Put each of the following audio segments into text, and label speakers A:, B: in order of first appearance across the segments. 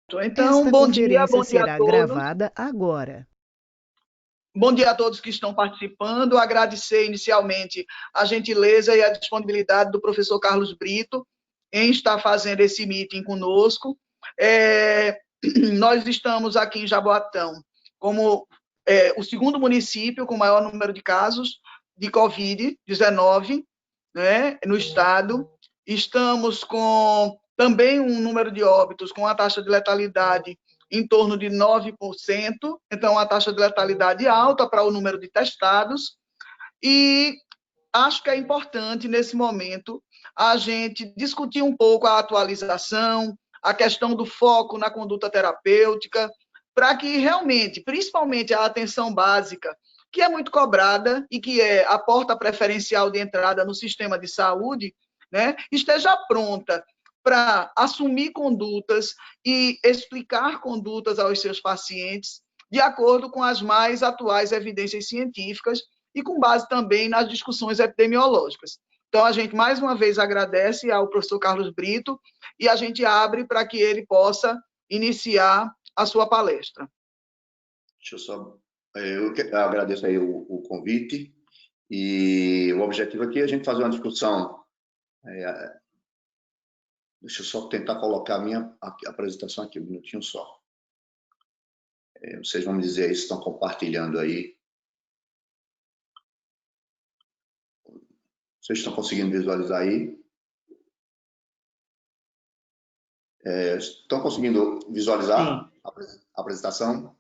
A: Então,
B: Esta conferência
A: bom dia a
B: será
A: todos.
B: gravada agora.
A: Bom dia a todos que estão participando. Agradecer inicialmente a gentileza e a disponibilidade do professor Carlos Brito em estar fazendo esse meeting conosco. Nós estamos aqui em Jaboatão como o segundo município com maior número de casos de Covid-19, né, no estado. Estamos com também um número de óbitos com a taxa de letalidade em torno de 9%, então a taxa de letalidade alta para o número de testados, e acho que é importante, nesse momento, a gente discutir um pouco a atualização, a questão do foco na conduta terapêutica, para que realmente, principalmente a atenção básica, que é muito cobrada e que é a porta preferencial de entrada no sistema de saúde, né, esteja pronta para assumir condutas e explicar condutas aos seus pacientes de acordo com as mais atuais evidências científicas e com base também nas discussões epidemiológicas. Então, a gente mais uma vez agradece ao professor Carlos Brito e a gente abre para que ele possa iniciar a sua palestra.
C: Deixa eu só... Eu agradeço aí o convite e o objetivo aqui é a gente fazer uma discussão. Deixa eu só tentar colocar a minha apresentação aqui, um minutinho só. Vocês vão me dizer aí se estão compartilhando aí. Vocês estão conseguindo visualizar aí? Estão conseguindo visualizar a apresentação?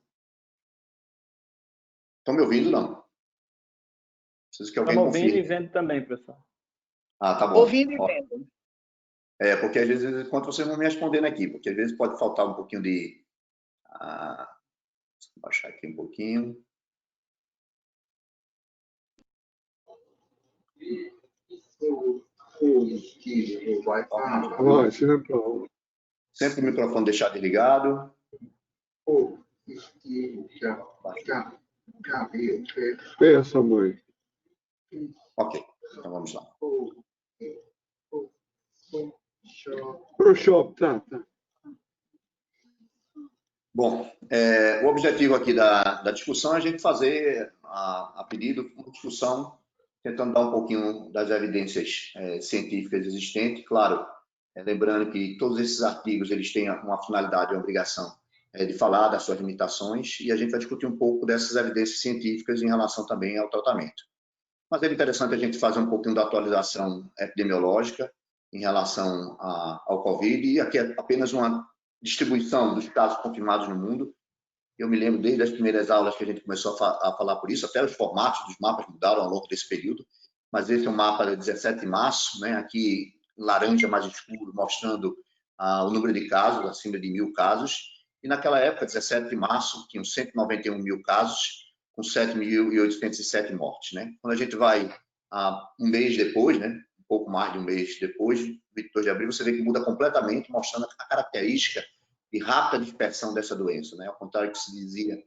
C: Estão me ouvindo, não? Preciso que alguém confirme.
D: Estamos ouvindo e vendo também, professor.
C: Ah, tá bom.
A: Ouvindo e vendo.
C: Porque às vezes, enquanto vocês vão me respondendo aqui, porque às vezes pode faltar um pouquinho de... Vou baixar aqui um pouquinho. Sempre o microfone deixar desligado.
E: Peça, mãe.
C: Ok, então vamos lá.
E: Pro shopping, tá.
C: Bom, o objetivo aqui da discussão é a gente fazer, a pedido, uma discussão tentando dar um pouquinho das evidências científicas existentes. Claro, lembrando que todos esses artigos eles têm uma finalidade, uma obrigação de falar das suas limitações, e a gente vai discutir um pouco dessas evidências científicas em relação também ao tratamento. Mas é interessante a gente fazer um pouquinho da atualização epidemiológica em relação ao Covid, e aqui é apenas uma distribuição dos casos confirmados no mundo. Eu me lembro desde as primeiras aulas que a gente começou a falar por isso, até os formatos dos mapas mudaram ao longo desse período, mas esse é um mapa de 17 de março, né? Aqui laranja mais escuro, mostrando o número de casos, acima de 1.000 casos, e naquela época, 17 de março, tinham 191 mil casos, com 7.807 mortes, né? Quando a gente vai um mês depois, né? Um pouco mais de um mês depois, 22 de abril, você vê que muda completamente, mostrando a característica de rápida dispersão dessa doença, né? Ao contrário do que se dizia,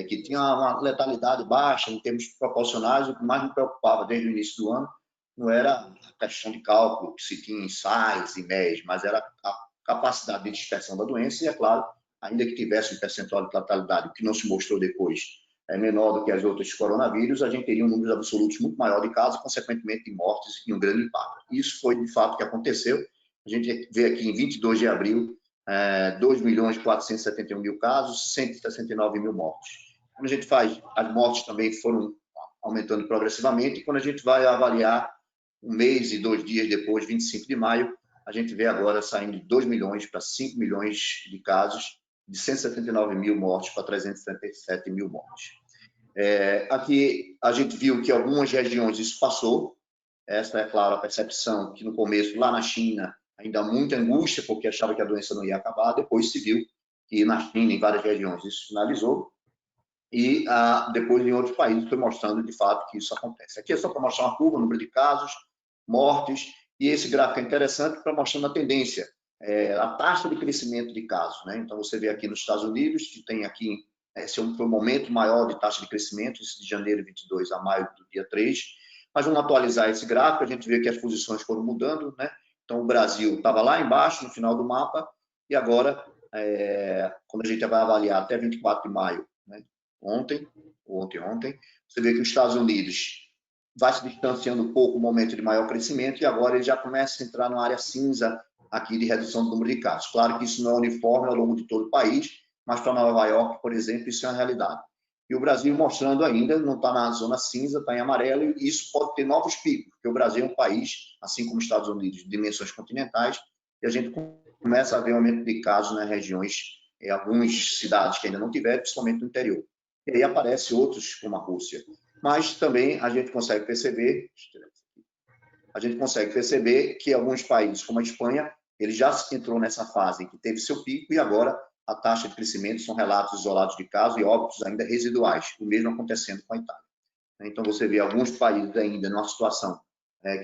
C: que tinha uma letalidade baixa em termos proporcionais, o que mais me preocupava desde o início do ano não era a questão de cálculo que se tinha em SAIs e MEs, mas era a capacidade de dispersão da doença, e é claro, ainda que tivesse um percentual de letalidade que não se mostrou depois menor do que as outras coronavírus, a gente teria um número absoluto muito maior de casos, consequentemente de mortes e um grande impacto. Isso foi de fato o que aconteceu. A gente vê aqui em 22 de abril 2.471.000 casos, 169 mil mortes. Quando a gente faz, as mortes também foram aumentando progressivamente, e quando a gente vai avaliar um mês e 2 dias depois, 25 de maio, a gente vê agora saindo de 2 milhões para 5 milhões de casos, de 179 mil mortes para 377 mil mortes. Aqui a gente viu que em algumas regiões isso passou. Essa é, claro, a percepção que no começo, lá na China, ainda muita angústia, porque achava que a doença não ia acabar. Depois se viu que na China, em várias regiões, isso finalizou. E depois em outros países foi mostrando, de fato, que isso acontece. Aqui é só para mostrar uma curva, o número de casos, mortes, e esse gráfico é interessante para mostrar a tendência, a taxa de crescimento de casos, né? Então, você vê aqui nos Estados Unidos, que tem aqui, esse foi o momento maior de taxa de crescimento, de janeiro 22 a maio do dia 3. Mas vamos atualizar esse gráfico, a gente vê que as posições foram mudando, né? Então, o Brasil estava lá embaixo, no final do mapa, e agora quando a gente vai avaliar até 24 de maio, né, ontem, você vê que os Estados Unidos vai se distanciando um pouco o momento de maior crescimento e agora ele já começa a entrar numa área cinza aqui de redução do número de casos. Claro que isso não é uniforme ao longo de todo o país, mas para Nova York, por exemplo, isso é uma realidade. E o Brasil mostrando ainda, não está na zona cinza, está em amarelo, e isso pode ter novos picos, porque o Brasil é um país, assim como os Estados Unidos, de dimensões continentais, e a gente começa a ver um aumento de casos nas regiões, em algumas cidades que ainda não tiveram, principalmente no interior. E aí aparecem outros, como a Rússia. Mas também a gente consegue perceber que alguns países, como a Espanha, ele já entrou nessa fase em que teve seu pico e agora a taxa de crescimento são relatos isolados de casos e óbitos ainda residuais, o mesmo acontecendo com a Itália. Então, você vê alguns países ainda numa situação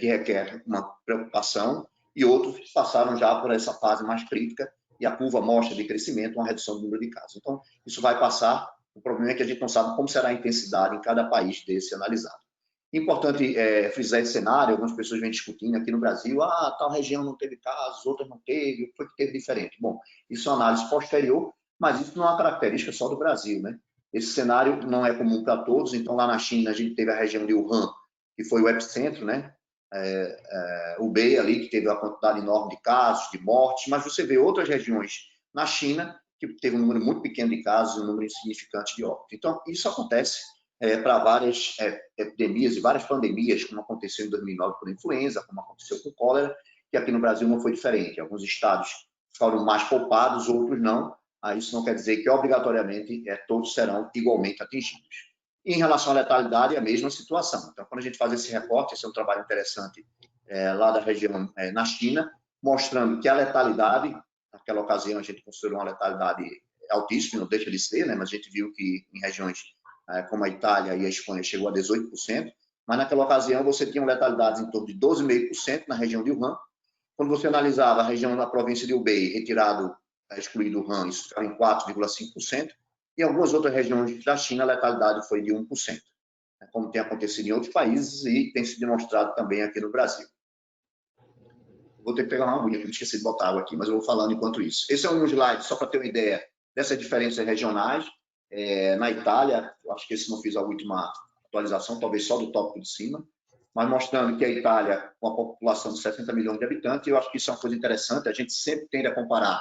C: que requer uma preocupação e outros que passaram já por essa fase mais crítica e a curva mostra de crescimento uma redução do número de casos. Então, isso vai passar. O problema é que a gente não sabe como será a intensidade em cada país desse analisado. Importante frisar esse cenário, algumas pessoas vêm discutindo aqui no Brasil, tal região não teve casos, outra não teve, o que foi que teve diferente? Bom, isso é uma análise posterior, mas isso não é uma característica só do Brasil, né? Esse cenário não é comum para todos, então lá na China a gente teve a região de Wuhan, que foi o epicentro, né? Hubei ali, que teve uma quantidade enorme de casos, de mortes, mas você vê outras regiões na China que teve um número muito pequeno de casos e um número insignificante de óbitos. Então, isso acontece para várias epidemias e várias pandemias, como aconteceu em 2009 com a influenza, como aconteceu com cólera, que aqui no Brasil não foi diferente. Alguns estados foram mais poupados, outros não. Isso não quer dizer que, obrigatoriamente, todos serão igualmente atingidos. E, em relação à letalidade, é a mesma situação. Então, quando a gente faz esse recorte, esse é um trabalho interessante lá da região na China, mostrando que a letalidade, naquela ocasião a gente considerou uma letalidade altíssima, não deixa de ser, né? Mas a gente viu que em regiões como a Itália e a Espanha chegou a 18%, mas naquela ocasião você tinha letalidades em torno de 12,5% na região de Wuhan. Quando você analisava a região da província de Hubei, excluído Wuhan, isso ficava em 4,5%, e em algumas outras regiões da China a letalidade foi de 1%, como tem acontecido em outros países e tem se demonstrado também aqui no Brasil. Vou ter que pegar uma aguinha, porque eu esqueci de botar água aqui, mas eu vou falando enquanto isso. Esse é um slide só para ter uma ideia dessas diferenças regionais. Na Itália, eu acho que esse não fiz a última atualização, talvez só do tópico de cima, mas mostrando que a Itália, com a população de 60 milhões de habitantes, eu acho que isso é uma coisa interessante, a gente sempre tende a comparar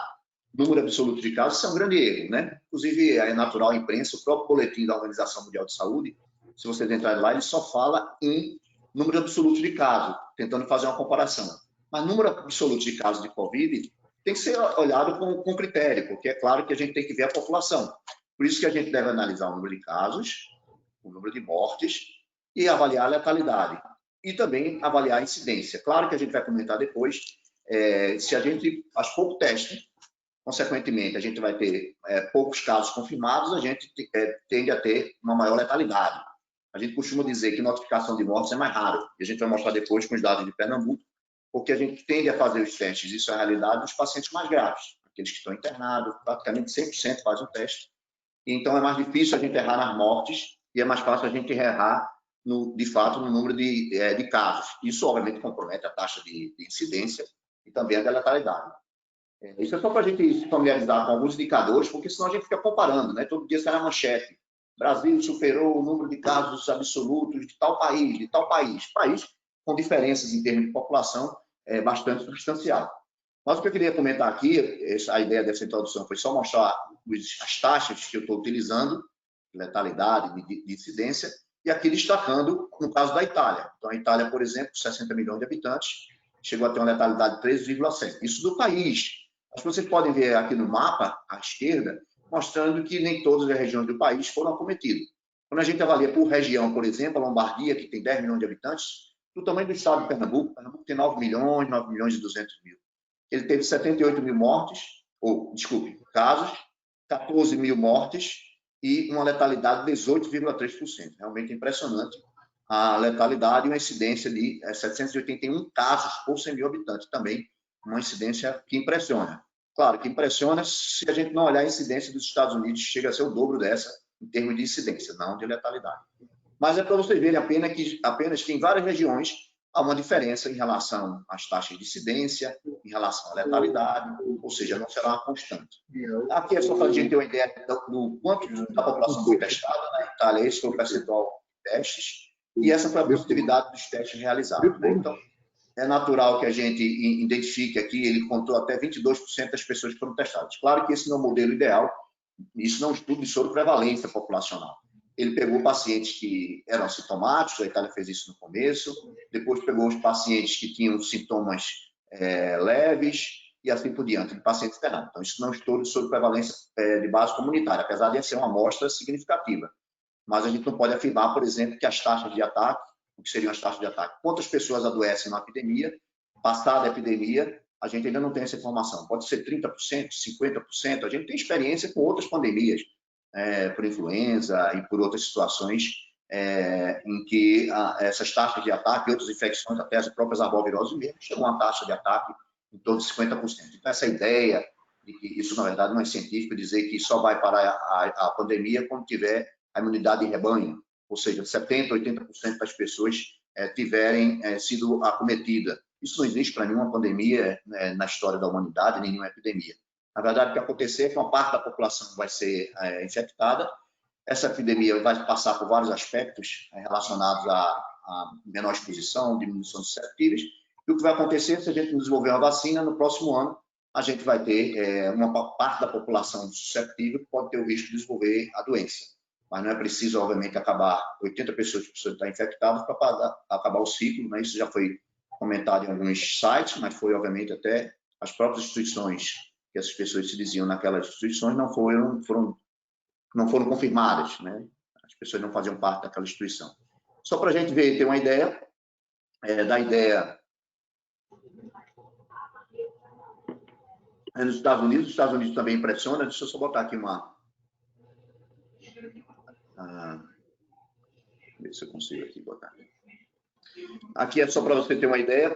C: número absoluto de casos, isso é um grande erro, né? Inclusive, é natural a imprensa, o próprio boletim da Organização Mundial de Saúde, se vocês entrarem lá, ele só fala em número absoluto de casos, tentando fazer uma comparação. Mas número absoluto de casos de Covid tem que ser olhado com critério, porque é claro que a gente tem que ver a população. Por isso que a gente deve analisar o número de casos, o número de mortes e avaliar a letalidade. E também avaliar a incidência. Claro que a gente vai comentar depois, se a gente faz pouco teste, consequentemente a gente vai ter poucos casos confirmados, a gente tende a ter uma maior letalidade. A gente costuma dizer que notificação de mortes é mais raro, e a gente vai mostrar depois com os dados de Pernambuco, porque a gente tende a fazer os testes, isso é a realidade dos pacientes mais graves, aqueles que estão internados, praticamente 100% faz o teste. Então, é mais difícil a gente errar nas mortes e é mais fácil a gente errar, de fato, no número de casos. Isso, obviamente, compromete a taxa de incidência e também a de letalidade. Isso é só para a gente se familiarizar com alguns indicadores, porque senão a gente fica comparando, né? Todo dia sai na manchete. Brasil superou o número de casos absolutos de tal país, de tal país. País com diferenças em termos de população bastante substancial. Mas o que eu queria comentar aqui, a ideia dessa introdução foi só mostrar as taxas que eu estou utilizando, de letalidade, de incidência, e aqui destacando no caso da Itália. Então, a Itália, por exemplo, 60 milhões de habitantes, chegou a ter uma letalidade de 13,7. Isso do país. Mas vocês podem ver aqui no mapa, à esquerda, mostrando que nem todas as regiões do país foram acometidas. Quando a gente avalia por região, por exemplo, a Lombardia, que tem 10 milhões de habitantes, do tamanho do estado de Pernambuco, Pernambuco tem 9 milhões e 200 mil. Ele teve 78 mil mortes, casos, 14 mil mortes e uma letalidade de 18,3%. Realmente impressionante a letalidade e uma incidência de 781 casos por 100 mil habitantes. Também uma incidência que impressiona. Claro que impressiona se a gente não olhar a incidência dos Estados Unidos, chega a ser o dobro dessa em termos de incidência, não de letalidade. Mas é para vocês verem apenas que em várias regiões há uma diferença em relação às taxas de incidência, em relação à letalidade, ou seja, não será uma constante. Aqui é só para a gente ter uma ideia do quanto da população foi testada. Na Itália, esse foi o percentual de testes, e essa foi a positividade dos testes realizados. Né? Então, é natural que a gente identifique aqui, ele contou até 22% das pessoas que foram testadas. Claro que esse não é o modelo ideal, isso não é um estudo de sobreprevalência populacional. Ele pegou pacientes que eram assintomáticos, a Itália fez isso no começo, depois pegou os pacientes que tinham sintomas leves e assim por diante, pacientes internados. Então, isso não é um estudo de sobreprevalência de base comunitária, apesar de ser uma amostra significativa. Mas a gente não pode afirmar, por exemplo, que as taxas de ataque, o que seriam as taxas de ataque, quantas pessoas adoecem na epidemia, passada a epidemia, a gente ainda não tem essa informação. Pode ser 30%, 50%, a gente tem experiência com outras pandemias, por influenza e por outras situações em que essas taxas de ataque e outras infecções, até as próprias arboviroses mesmo, chegam a uma taxa de ataque em torno de 50%. Então, essa ideia de que isso, na verdade, não é científico, dizer que só vai parar a pandemia quando tiver a imunidade em rebanho, ou seja, 70%, 80% das pessoas tiverem sido acometidas. Isso não existe para nenhuma pandemia na história da humanidade, nenhuma epidemia. Na verdade, o que acontecer é que uma parte da população vai ser infectada, essa epidemia vai passar por vários aspectos relacionados à menor exposição, diminuição de suscetíveis, e o que vai acontecer se a gente desenvolver uma vacina, no próximo ano, a gente vai ter uma parte da população suscetível que pode ter o risco de desenvolver a doença. Mas não é preciso, obviamente, acabar 80 pessoas que estão infectadas para acabar o ciclo, né? Isso já foi comentado em alguns sites, mas foi, obviamente, até as próprias instituições que essas pessoas se diziam naquelas instituições não foram confirmadas, né? As pessoas não faziam parte daquela instituição. Só para a gente ver, ter uma ideia da ideia nos Estados Unidos também impressiona. Deixa eu só botar aqui ver se eu consigo aqui botar. Aqui é só para você ter uma ideia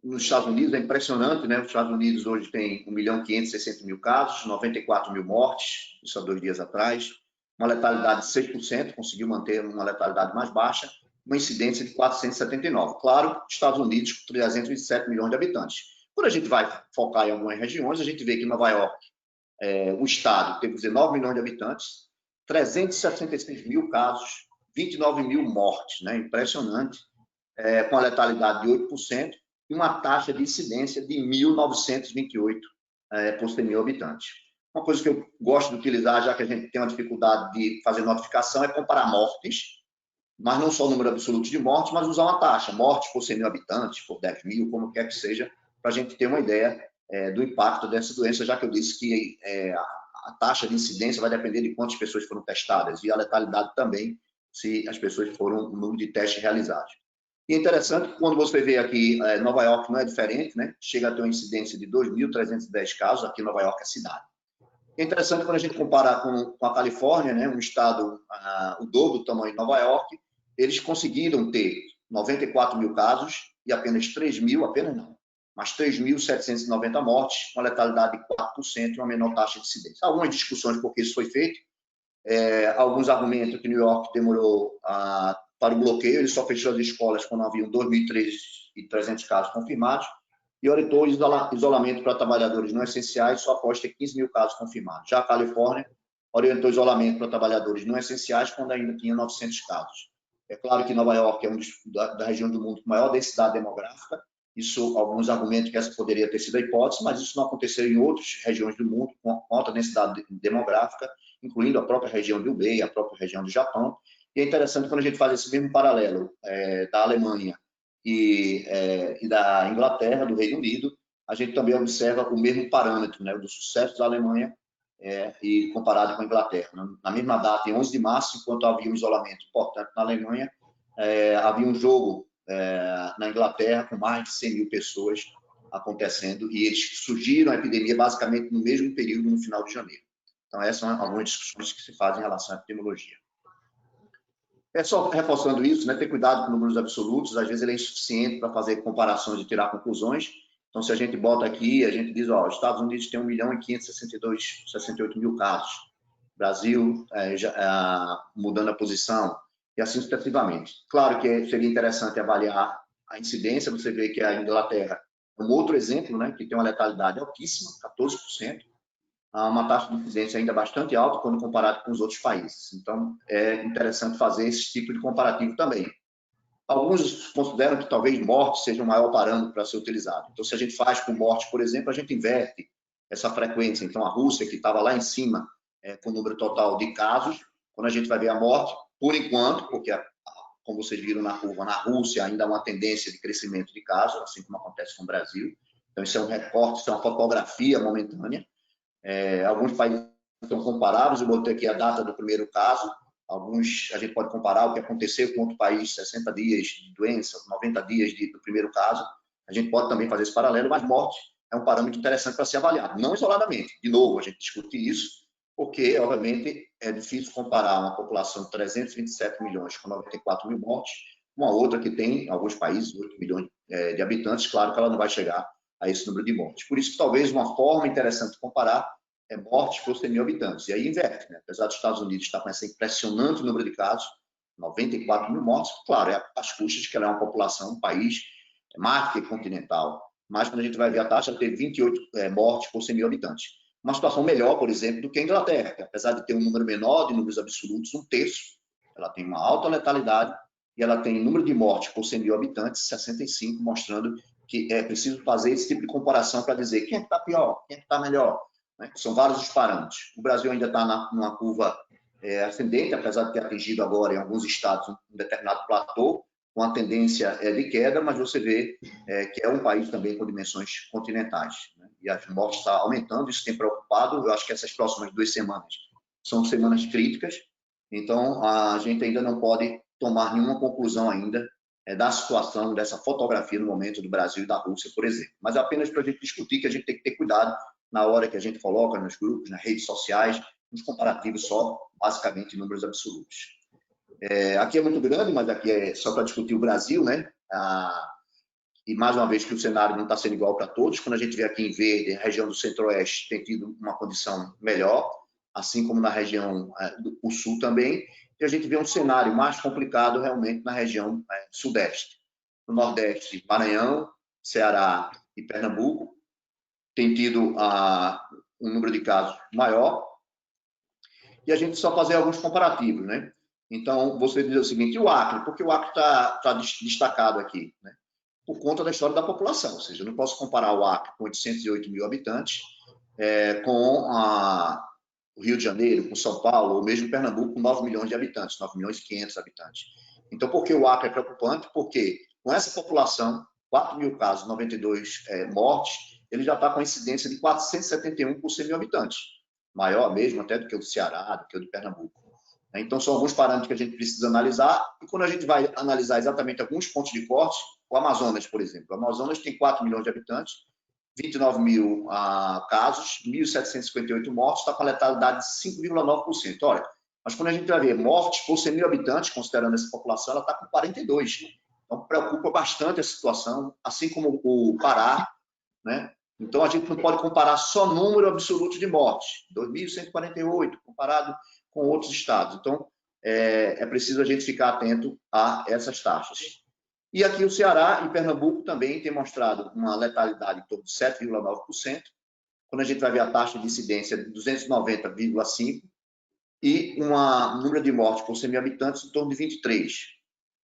C: nos Estados Unidos, é impressionante, né? Os Estados Unidos hoje tem 1.560.000 casos, 94 mil mortes, isso há 2 dias atrás, uma letalidade de 6%, conseguiu manter uma letalidade mais baixa, uma incidência de 479. Claro, Estados Unidos com 327 milhões de habitantes. Quando a gente vai focar em algumas regiões, a gente vê que Nova York, o estado, teve 19 milhões de habitantes, 366 mil casos, 29 mil mortes, né? Impressionante, com a letalidade de 8%, e uma taxa de incidência de 1.928 por 100 mil habitantes. Uma coisa que eu gosto de utilizar, já que a gente tem uma dificuldade de fazer notificação, é comparar mortes, mas não só o número absoluto de mortes, mas usar uma taxa, mortes por 100 mil habitantes, por 10 mil, como quer que seja, para a gente ter uma ideia do impacto dessa doença, já que eu disse que a taxa de incidência vai depender de quantas pessoas foram testadas, e a letalidade também, se as pessoas foram o número de testes realizados. E é interessante que quando você vê aqui, Nova York não é diferente, né? Chega a ter uma incidência de 2.310 casos, aqui em Nova York é cidade. É interessante quando a gente compara com a Califórnia, né? Um estado o dobro do tamanho de Nova York, eles conseguiram ter 94 mil casos e apenas 3.790 mortes, uma letalidade de 4% e uma menor taxa de incidência. Algumas discussões por que isso foi feito, alguns argumentos que New York demorou para o bloqueio, ele só fechou as escolas quando haviam 2.300 casos confirmados e orientou isolamento para trabalhadores não essenciais só após ter 15 mil casos confirmados. Já a Califórnia orientou isolamento para trabalhadores não essenciais quando ainda tinha 900 casos. É claro que Nova York é da região do mundo com maior densidade demográfica, isso, alguns argumentos que essa poderia ter sido a hipótese, mas isso não aconteceu em outras regiões do mundo com alta densidade demográfica, incluindo a própria região de Hubei, a própria região do Japão. E é interessante quando a gente faz esse mesmo paralelo da Alemanha e da Inglaterra, do Reino Unido, a gente também observa o mesmo parâmetro, né, do sucesso da Alemanha e comparado com a Inglaterra. Na mesma data, em 11 de março, enquanto havia um isolamento importante na Alemanha, havia um jogo na Inglaterra com mais de 100 mil pessoas acontecendo e eles surgiram a epidemia basicamente no mesmo período, no final de janeiro. Então, essas são algumas discussões que se fazem em relação à epidemiologia. Só reforçando isso, né, ter cuidado com números absolutos, às vezes ele é insuficiente para fazer comparações e tirar conclusões. Então, se a gente bota aqui, a gente diz, os Estados Unidos tem 1.568.000 casos. Brasil, mudando a posição, e assim sucessivamente. Claro que seria interessante avaliar a incidência, você vê que a Inglaterra é um outro exemplo, né, que tem uma letalidade altíssima, 14%, uma taxa de incidência ainda bastante alta quando comparado com os outros países. Então, é interessante fazer esse tipo de comparativo também. Alguns consideram que talvez morte seja o maior parâmetro para ser utilizado. Então, se a gente faz com morte, por exemplo, a gente inverte essa frequência. Então, a Rússia, que estava lá em cima com o número total de casos, quando a gente vai ver a morte, por enquanto, porque, como vocês viram na curva, na Rússia ainda há uma tendência de crescimento de casos, assim como acontece com o Brasil. Então, isso é um recorte, isso é uma fotografia momentânea. Alguns países são comparáveis, eu botei aqui a data do primeiro caso. Alguns, a gente pode comparar o que aconteceu com outro país, 60 dias de doença, 90 dias do primeiro caso. A gente pode também fazer esse paralelo, mas morte é um parâmetro interessante para ser avaliado, não isoladamente. De novo, a gente discute isso, porque, obviamente, é difícil comparar uma população de 327 milhões com 94 mil mortes, uma outra que tem, em alguns países, 8 milhões de habitantes, claro que ela não vai chegar a esse número de mortes. Por isso que talvez uma forma interessante de comparar é mortes por 100 mil habitantes. E aí inverte, né? Apesar dos Estados Unidos estar com esse impressionante número de casos, 94 mil mortes, claro, é às custas de que ela é uma população, um país mais que continental. Mas quando a gente vai ver a taxa, ela teve 28 mortes por 100 mil habitantes. Uma situação melhor, por exemplo, do que a Inglaterra, que apesar de ter um número menor de números absolutos, um terço, ela tem uma alta letalidade e ela tem número de mortes por 100 mil habitantes, 65, mostrando que é preciso fazer esse tipo de comparação para dizer quem é que está pior, quem é que está melhor. Né? São vários os parâmetros. O Brasil ainda está numa curva ascendente, apesar de ter atingido agora em alguns estados um determinado platô, com a tendência de queda, mas você vê que é um país também com dimensões continentais. Né? E as mortes estão aumentando, isso tem preocupado. Eu acho que essas próximas 2 semanas são semanas críticas, então a gente ainda não pode tomar nenhuma conclusão ainda da situação, dessa fotografia no momento do Brasil e da Rússia, por exemplo. Mas apenas para a gente discutir que a gente tem que ter cuidado na hora que a gente coloca nos grupos, nas redes sociais, nos comparativos só, basicamente, em números absolutos. Aqui é muito grande, mas aqui é só para discutir o Brasil, né? E mais uma vez que o cenário não está sendo igual para todos. Quando a gente vê aqui em verde, a região do Centro-Oeste tem tido uma condição melhor, assim como na região do Sul também. E a gente vê um cenário mais complicado realmente na região Sudeste. No Nordeste, Maranhão, Ceará e Pernambuco tem tido um número de casos maior. E a gente só fazer alguns comparativos, né? Então, você diz o seguinte, e o Acre? Por que o Acre está destacado aqui? Né? Por conta da história da população, ou seja, eu não posso comparar o Acre com 808 mil habitantes com o Rio de Janeiro, com São Paulo, ou mesmo Pernambuco, com 9 milhões de habitantes, 9 milhões e 500 habitantes. Então, por que o Acre é preocupante? Porque com essa população, 4 mil casos, 92 mortes, ele já está com a incidência de 471 por 100 mil habitantes, maior mesmo até do que o do Ceará, do que o do Pernambuco. Então, são alguns parâmetros que a gente precisa analisar, e quando a gente vai analisar exatamente alguns pontos de corte, o Amazonas, por exemplo. O Amazonas tem 4 milhões de habitantes, 29 mil casos, 1.758 mortes, está com a letalidade de 5,9%. Olha, mas quando a gente vai ver mortes por 100 mil habitantes, considerando essa população, ela está com 42. Então, preocupa bastante a situação, assim como o Pará, né? Então, a gente não pode comparar só número absoluto de mortes, 2.148, comparado com outros estados. Então, é preciso a gente ficar atento a essas taxas. E aqui o Ceará e Pernambuco também têm mostrado uma letalidade em torno de 7,9%, quando a gente vai ver a taxa de incidência de 290,5% e um número de mortes por 100 mil habitantes em torno de 23.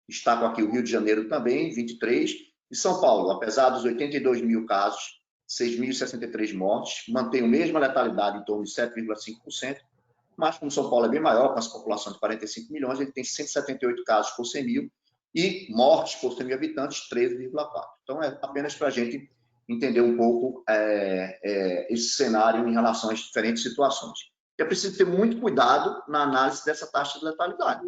C: Destaco aqui o Rio de Janeiro também, 23, e São Paulo, apesar dos 82 mil casos, 6.063 mortes, mantém a mesma letalidade em torno de 7,5%, mas como São Paulo é bem maior, com essa população de 45 milhões, ele tem 178 casos por 100 mil e mortes por 100 mil habitantes, 13,4. Então, é apenas para a gente entender um pouco esse cenário em relação às diferentes situações. É preciso ter muito cuidado na análise dessa taxa de letalidade,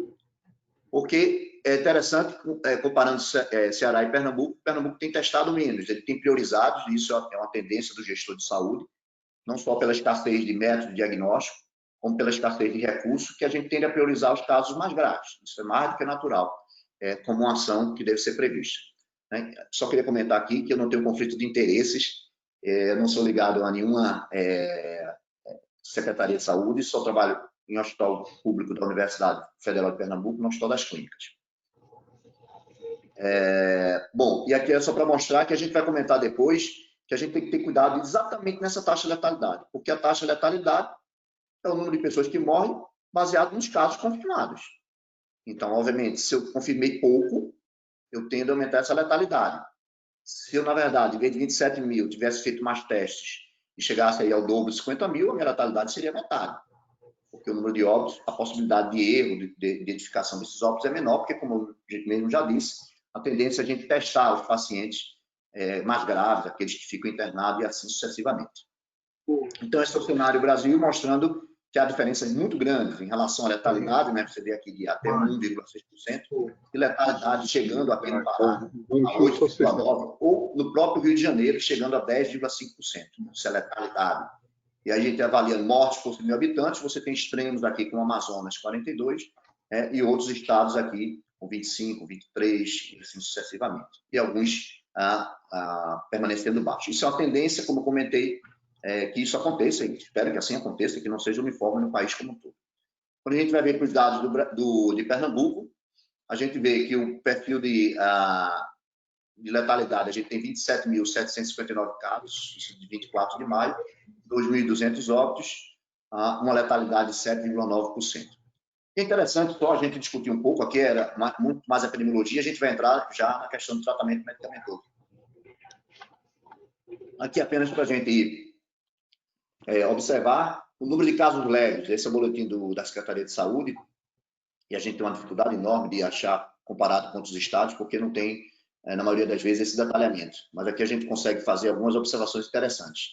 C: porque é interessante, comparando Ceará e Pernambuco, Pernambuco tem testado menos, ele tem priorizado, e isso é uma tendência do gestor de saúde, não só pela escassez de método de diagnóstico, como pela escassez de recursos, que a gente tende a priorizar os casos mais graves. Isso é mais do que natural, como uma ação que deve ser prevista. Né? Só queria comentar aqui que eu não tenho conflito de interesses, não sou ligado a nenhuma Secretaria de Saúde, só trabalho em hospital público da Universidade Federal de Pernambuco, no Hospital das Clínicas. Bom, e aqui é só para mostrar que a gente vai comentar depois que a gente tem que ter cuidado exatamente nessa taxa de letalidade, porque a taxa de letalidade é o número de pessoas que morrem baseado nos casos confirmados. Então, obviamente, se eu confirmei pouco, eu tendo a aumentar essa letalidade. Se eu, na verdade, em vez de 27 mil, tivesse feito mais testes e chegasse aí ao dobro de 50 mil, a minha letalidade seria metade. Porque o número de óbitos, a possibilidade de erro, de identificação desses óbitos é menor, porque, como a gente mesmo já disse, a tendência é a gente testar os pacientes mais graves, aqueles que ficam internados e assim sucessivamente. Então, esse é o cenário Brasil mostrando que há diferenças muito grandes em relação à letalidade, né? Você vê aqui de até 1,6%, e letalidade chegando aqui no Pará a 8,9%, ou no próprio Rio de Janeiro, chegando a 10,5%. Isso é letalidade. E a gente avaliando mortes por 100 mil habitantes, você tem extremos aqui com o Amazonas, 42%, e outros estados aqui com 25%, 23%, e assim sucessivamente. E alguns permanecendo baixo. Isso é uma tendência, como eu comentei, que isso aconteça, e espero que assim aconteça, que não seja uniforme no país como um todo. Quando a gente vai ver para os dados de Pernambuco, a gente vê que o perfil de letalidade, a gente tem 27.759 casos, isso de 24 de maio, 2.200 óbitos, uma letalidade de 7,9%. É interessante só a gente discutir um pouco, aqui era muito mais epidemiologia, a gente vai entrar já na questão do tratamento medicamentoso. Aqui apenas para a gente observar o número de casos leves. Esse é o boletim da Secretaria de Saúde, e a gente tem uma dificuldade enorme de achar comparado com outros estados, porque não tem, na maioria das vezes, esse detalhamento. Mas aqui a gente consegue fazer algumas observações interessantes.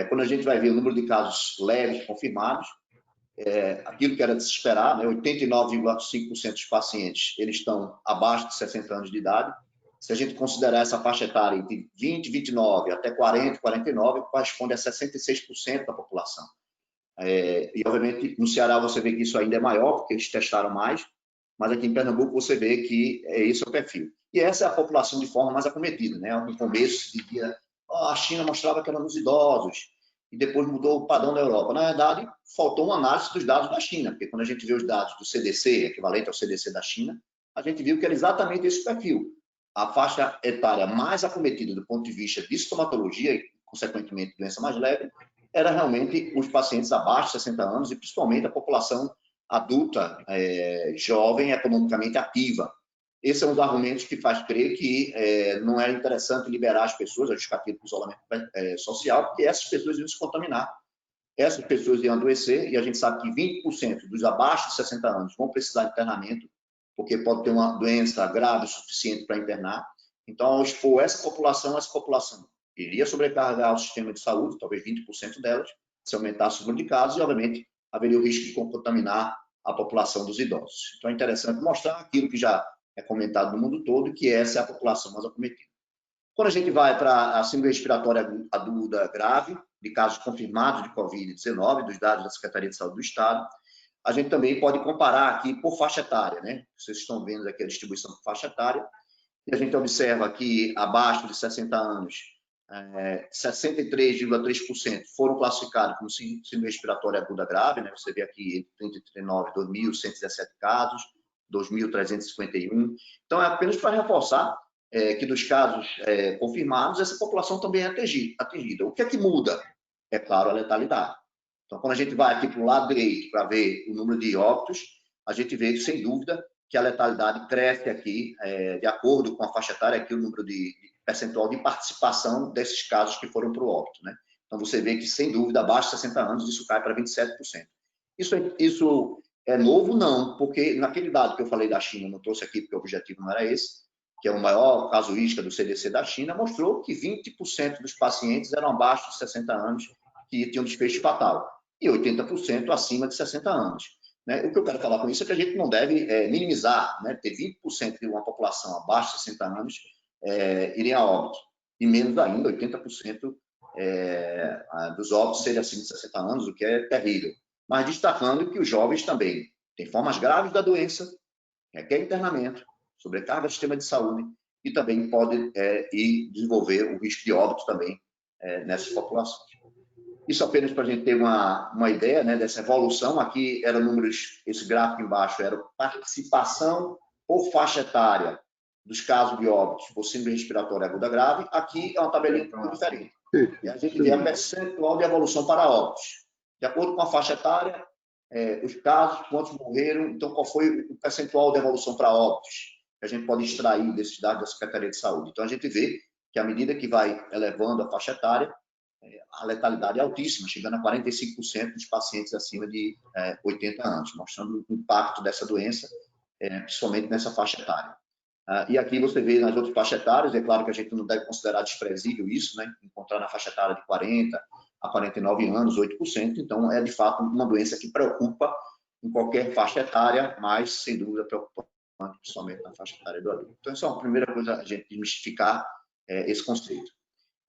C: Quando a gente vai ver o número de casos leves confirmados, aquilo que era de se esperar, né, 89,5% dos pacientes eles estão abaixo de 60 anos de idade. Se a gente considerar essa faixa etária de 20, 29 até 40, 49, corresponde a 66% da população. E, obviamente, no Ceará você vê que isso ainda é maior, porque eles testaram mais, mas aqui em Pernambuco você vê que esse é o perfil. E essa é a população de forma mais acometida, né? No começo se dizia, a China mostrava que era nos idosos, e depois mudou o padrão da Europa. Na verdade, faltou uma análise dos dados da China, porque quando a gente vê os dados do CDC, equivalente ao CDC da China, a gente viu que era exatamente esse perfil. A faixa etária mais acometida do ponto de vista de estomatologia e, consequentemente, doença mais leve, era realmente os pacientes abaixo de 60 anos e, principalmente, a população adulta, jovem, economicamente ativa. Esse é um dos argumentos que faz crer que não é interessante liberar as pessoas, a justificativa do isolamento social, porque essas pessoas iam se contaminar. Essas pessoas iam adoecer, e a gente sabe que 20% dos abaixo de 60 anos vão precisar de internamento, porque pode ter uma doença grave o suficiente para internar. Então, ao expor essa população iria sobrecarregar o sistema de saúde, talvez 20% delas, se aumentasse o número de casos, e, obviamente, haveria o risco de contaminar a população dos idosos. Então, é interessante mostrar aquilo que já é comentado no mundo todo, que essa é a população mais acometida. Quando a gente vai para a síndrome respiratória aguda grave, de casos confirmados de Covid-19, dos dados da Secretaria de Saúde do Estado, a gente também pode comparar aqui por faixa etária, né? Vocês estão vendo aqui a distribuição por faixa etária, e a gente observa que abaixo de 60 anos, 63,3% foram classificados como síndrome respiratória aguda grave, né? Você vê aqui entre 39 e 2.117 casos, 2.351. Então, é apenas para reforçar que dos casos confirmados, essa população também é atingida. O que é que muda? É claro, a letalidade. Então, quando a gente vai aqui para o lado direito para ver o número de óbitos, a gente vê, sem dúvida, que a letalidade cresce aqui, de acordo com a faixa etária, aqui o número de percentual de participação desses casos que foram para o óbito, né? Então, você vê que, sem dúvida, abaixo de 60 anos, isso cai para 27%. Isso é novo? Não, porque naquele dado que eu falei da China, não trouxe aqui porque o objetivo não era esse, que é o maior casuística do CDC da China, mostrou que 20% dos pacientes eram abaixo de 60 anos que tinham desfecho fatal, e 80% acima de 60 anos. Né? O que eu quero falar com isso é que a gente não deve minimizar, né? Ter 20% de uma população abaixo de 60 anos irem a óbito, e menos ainda 80% dos óbitos serem acima de 60 anos, o que é terrível. Mas destacando que os jovens também têm formas graves da doença, requer internamento, sobrecarga do sistema de saúde, e também pode desenvolver o risco de óbito também nessas populações. Isso apenas para a gente ter uma ideia, né, dessa evolução. Aqui eram números, esse gráfico embaixo era participação por faixa etária dos casos de óbitos por síndrome respiratória aguda grave. Aqui é uma tabelinha um pouco diferente. E a gente vê a percentual de evolução para óbitos. De acordo com a faixa etária, os casos, quantos morreram, então qual foi o percentual de evolução para óbitos que a gente pode extrair desses dados da Secretaria de Saúde. Então a gente vê que à medida que vai elevando a faixa etária, a letalidade é altíssima, chegando a 45% dos pacientes acima de 80 anos, mostrando o impacto dessa doença, principalmente nessa faixa etária. E aqui você vê nas outras faixas etárias, é claro que a gente não deve considerar desprezível isso, né? Encontrar na faixa etária de 40 a 49 anos, 8%, então é de fato uma doença que preocupa em qualquer faixa etária, mas sem dúvida preocupante, principalmente na faixa etária do adulto. Então, essa é uma primeira coisa, a gente desmistificar esse conceito.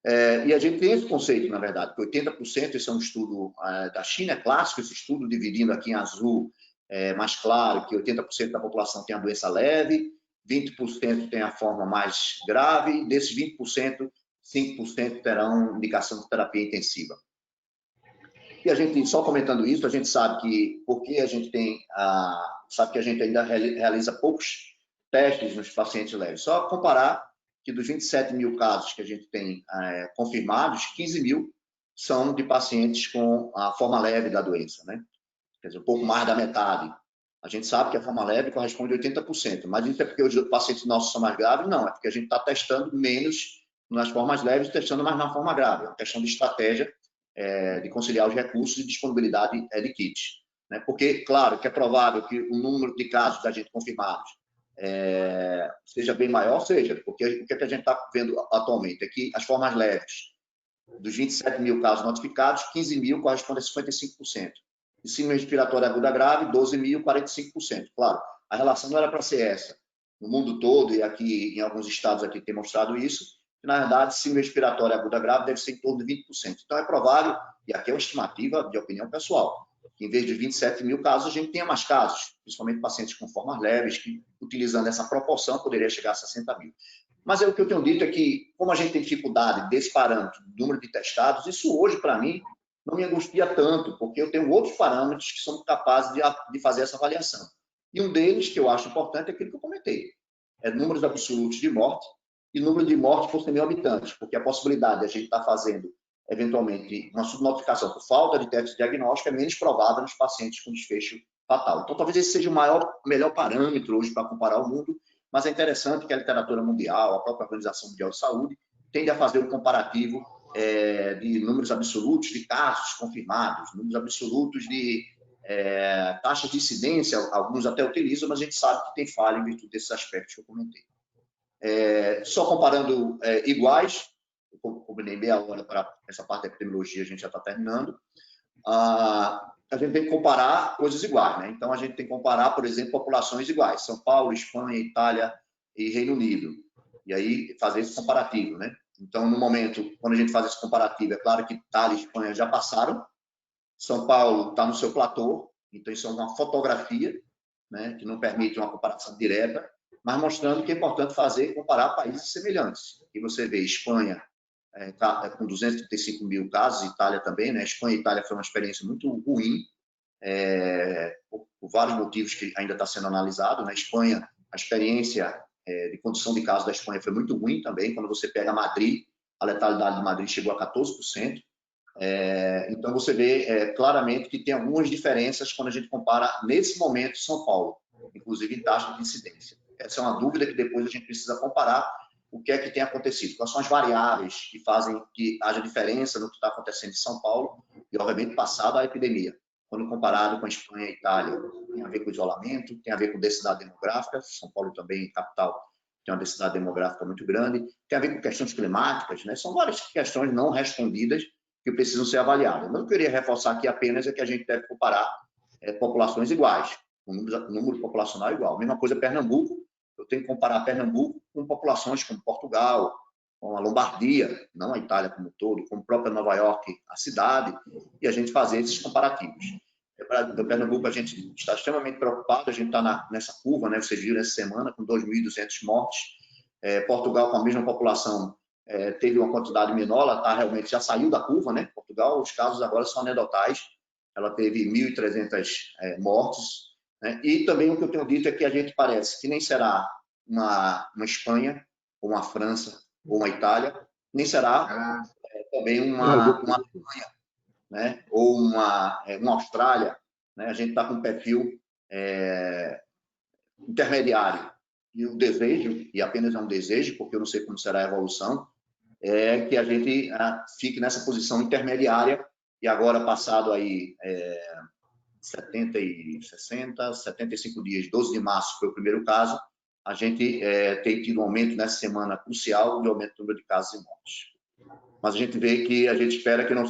C: E a gente tem esse conceito, na verdade, que 80%, esse é um estudo da China, é clássico esse estudo, dividindo aqui em azul mais claro, que 80% da população tem a doença leve, 20% tem a forma mais grave, e desses 20%, 5% terão indicação de terapia intensiva. E a gente, só comentando isso, a gente sabe que, porque a gente tem, sabe que a gente ainda realiza poucos testes nos pacientes leves. Só comparar que dos 27 mil casos que a gente tem confirmados, 15 mil são de pacientes com a forma leve da doença, né? Quer dizer, um pouco mais da metade. A gente sabe que a forma leve corresponde a 80%, mas isso é porque os pacientes nossos são mais graves? Não, é porque a gente está testando menos nas formas leves e testando mais na forma grave. É uma questão de estratégia de conciliar os recursos e disponibilidade de kits. Né? Porque, claro, que é provável que o número de casos da gente confirmados seja bem maior, porque o que a gente está vendo atualmente é que as formas leves, dos 27 mil casos notificados, 15 mil corresponde a 55%. E síndrome respiratória aguda grave, 12 mil, 45%. Claro, a relação não era para ser essa. No mundo todo, e aqui em alguns estados aqui tem mostrado isso, que, na verdade, síndrome respiratória aguda grave deve ser em torno de 20%. Então, é provável, e aqui é uma estimativa de opinião pessoal, que em vez de 27 mil casos, a gente tenha mais casos, principalmente pacientes com formas leves, que, utilizando essa proporção, poderia chegar a 60 mil. Mas o que eu tenho dito é que, como a gente tem dificuldade desse parâmetro, do número de testados, isso hoje, para mim, não me angustia tanto, porque eu tenho outros parâmetros que são capazes de fazer essa avaliação. E um deles, que eu acho importante, é aquilo que eu comentei. É números absolutos de morte e número de mortes por 100 mil habitantes, porque a possibilidade de a gente estar fazendo, eventualmente, uma subnotificação por falta de teste diagnóstico é menos provável nos pacientes com desfecho fatal. Então, talvez esse seja o melhor parâmetro hoje para comparar o mundo, mas é interessante que a literatura mundial, a própria Organização Mundial de Saúde, tende a fazer um comparativo de números absolutos de casos confirmados, números absolutos de taxas de incidência, alguns até utilizam, mas a gente sabe que tem falha em virtude desses aspectos que eu comentei. Só comparando iguais, eu combinei meia hora para essa parte da epidemiologia, a gente já está terminando, a gente tem que comparar coisas iguais, né? Então, a gente tem que comparar, por exemplo, populações iguais, São Paulo, Espanha, Itália e Reino Unido, e aí fazer esse comparativo, né? Então, no momento, quando a gente faz esse comparativo, é claro que Itália e Espanha já passaram, São Paulo está no seu platô, então isso é uma fotografia, né, que não permite uma comparação direta, mas mostrando que é importante comparar países semelhantes. E você vê Espanha com 235 mil casos, Itália também, né? Espanha e Itália foi uma experiência muito ruim, por vários motivos que ainda está sendo analisado. Na Espanha, a experiência de condução de casos da Espanha foi muito ruim também. Quando você pega Madrid, a letalidade de Madrid chegou a 14%. Então, você vê claramente que tem algumas diferenças quando a gente compara, nesse momento, São Paulo, inclusive em taxa de incidência. Essa é uma dúvida que depois a gente precisa comparar o que é que tem acontecido, quais são as variáveis que fazem que haja diferença no que está acontecendo em São Paulo e, obviamente, passada a epidemia. Quando comparado com a Espanha e a Itália, tem a ver com isolamento, tem a ver com densidade demográfica. São Paulo também, capital, tem uma densidade demográfica muito grande, tem a ver com questões climáticas, né? São várias questões não respondidas que precisam ser avaliadas. Mas eu queria reforçar aqui apenas que a gente deve comparar populações iguais, com número populacional igual. Mesma coisa Pernambuco, eu tenho que comparar Pernambuco com populações como Portugal, com a Lombardia, não a Itália como um todo, com a própria Nova York, a cidade, e a gente fazer esses comparativos. No Pernambuco, a gente está extremamente preocupado, a gente está nessa curva, né? Vocês viram essa semana, com 2.200 mortes. Portugal, com a mesma população, teve uma quantidade menor, ela realmente já saiu da curva, né? Portugal Portugal, os casos agora são anedotais. Ela teve 1.300 mortes, né? E também o que eu tenho dito é que a gente parece que nem será uma Espanha, ou uma França, ou uma Itália, nem será também uma Alemanha, né? Ou uma Austrália, né? A gente está com um perfil intermediário. E o desejo, e apenas é um desejo, porque eu não sei como será a evolução, é que a gente fique nessa posição intermediária, e agora passado aí 75 dias, 12 de março foi o primeiro caso, a gente tem tido um aumento nessa semana crucial de aumento do número de casos e mortes. Mas a gente vê que a gente espera que não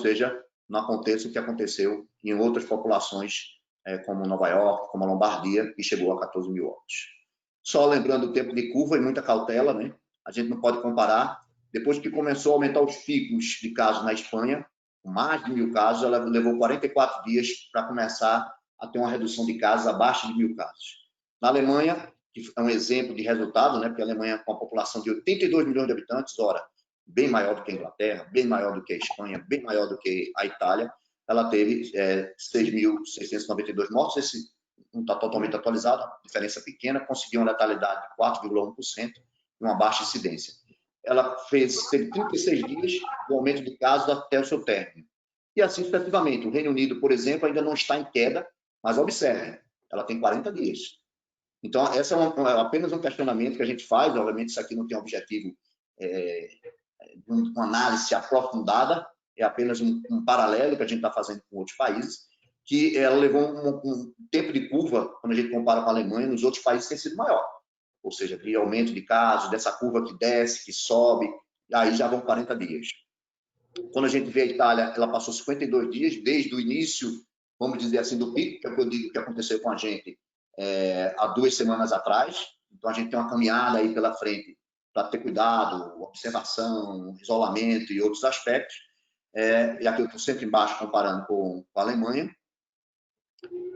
C: aconteça o que aconteceu em outras populações, como Nova York, como a Lombardia, que chegou a 14 mil óbitos. Só lembrando o tempo de curva e muita cautela, né? A gente não pode comparar. Depois que começou a aumentar os picos de casos na Espanha, com mais de 1.000 casos, ela levou 44 dias para começar a ter uma redução de casos abaixo de 1.000 casos. Na Alemanha, que é um exemplo de resultado, né? Porque a Alemanha, com a população de 82 milhões de habitantes, ora, bem maior do que a Inglaterra, bem maior do que a Espanha, bem maior do que a Itália, ela teve 6.692 mortos. Esse não está totalmente atualizado, diferença pequena, conseguiu uma letalidade de 4,1% e uma baixa incidência. Ela teve 36 dias do aumento de casos até o seu término. E assim sucessivamente. O Reino Unido, por exemplo, ainda não está em queda, mas observe, ela tem 40 dias. Então, essa é apenas um questionamento que a gente faz. Obviamente, isso aqui não tem objetivo de uma análise aprofundada, é apenas um paralelo que a gente está fazendo com outros países, que ela levou um tempo de curva, quando a gente compara com a Alemanha, nos outros países tem sido maior. Ou seja, de aumento de casos, dessa curva que desce, que sobe, aí já vão 40 dias. Quando a gente vê a Itália, ela passou 52 dias, desde o início, vamos dizer assim, do pico, que é o que eu digo que aconteceu com a gente há 2 semanas atrás. Então, a gente tem uma caminhada aí pela frente para ter cuidado, observação, isolamento e outros aspectos. E aqui eu estou sempre embaixo comparando com a Alemanha.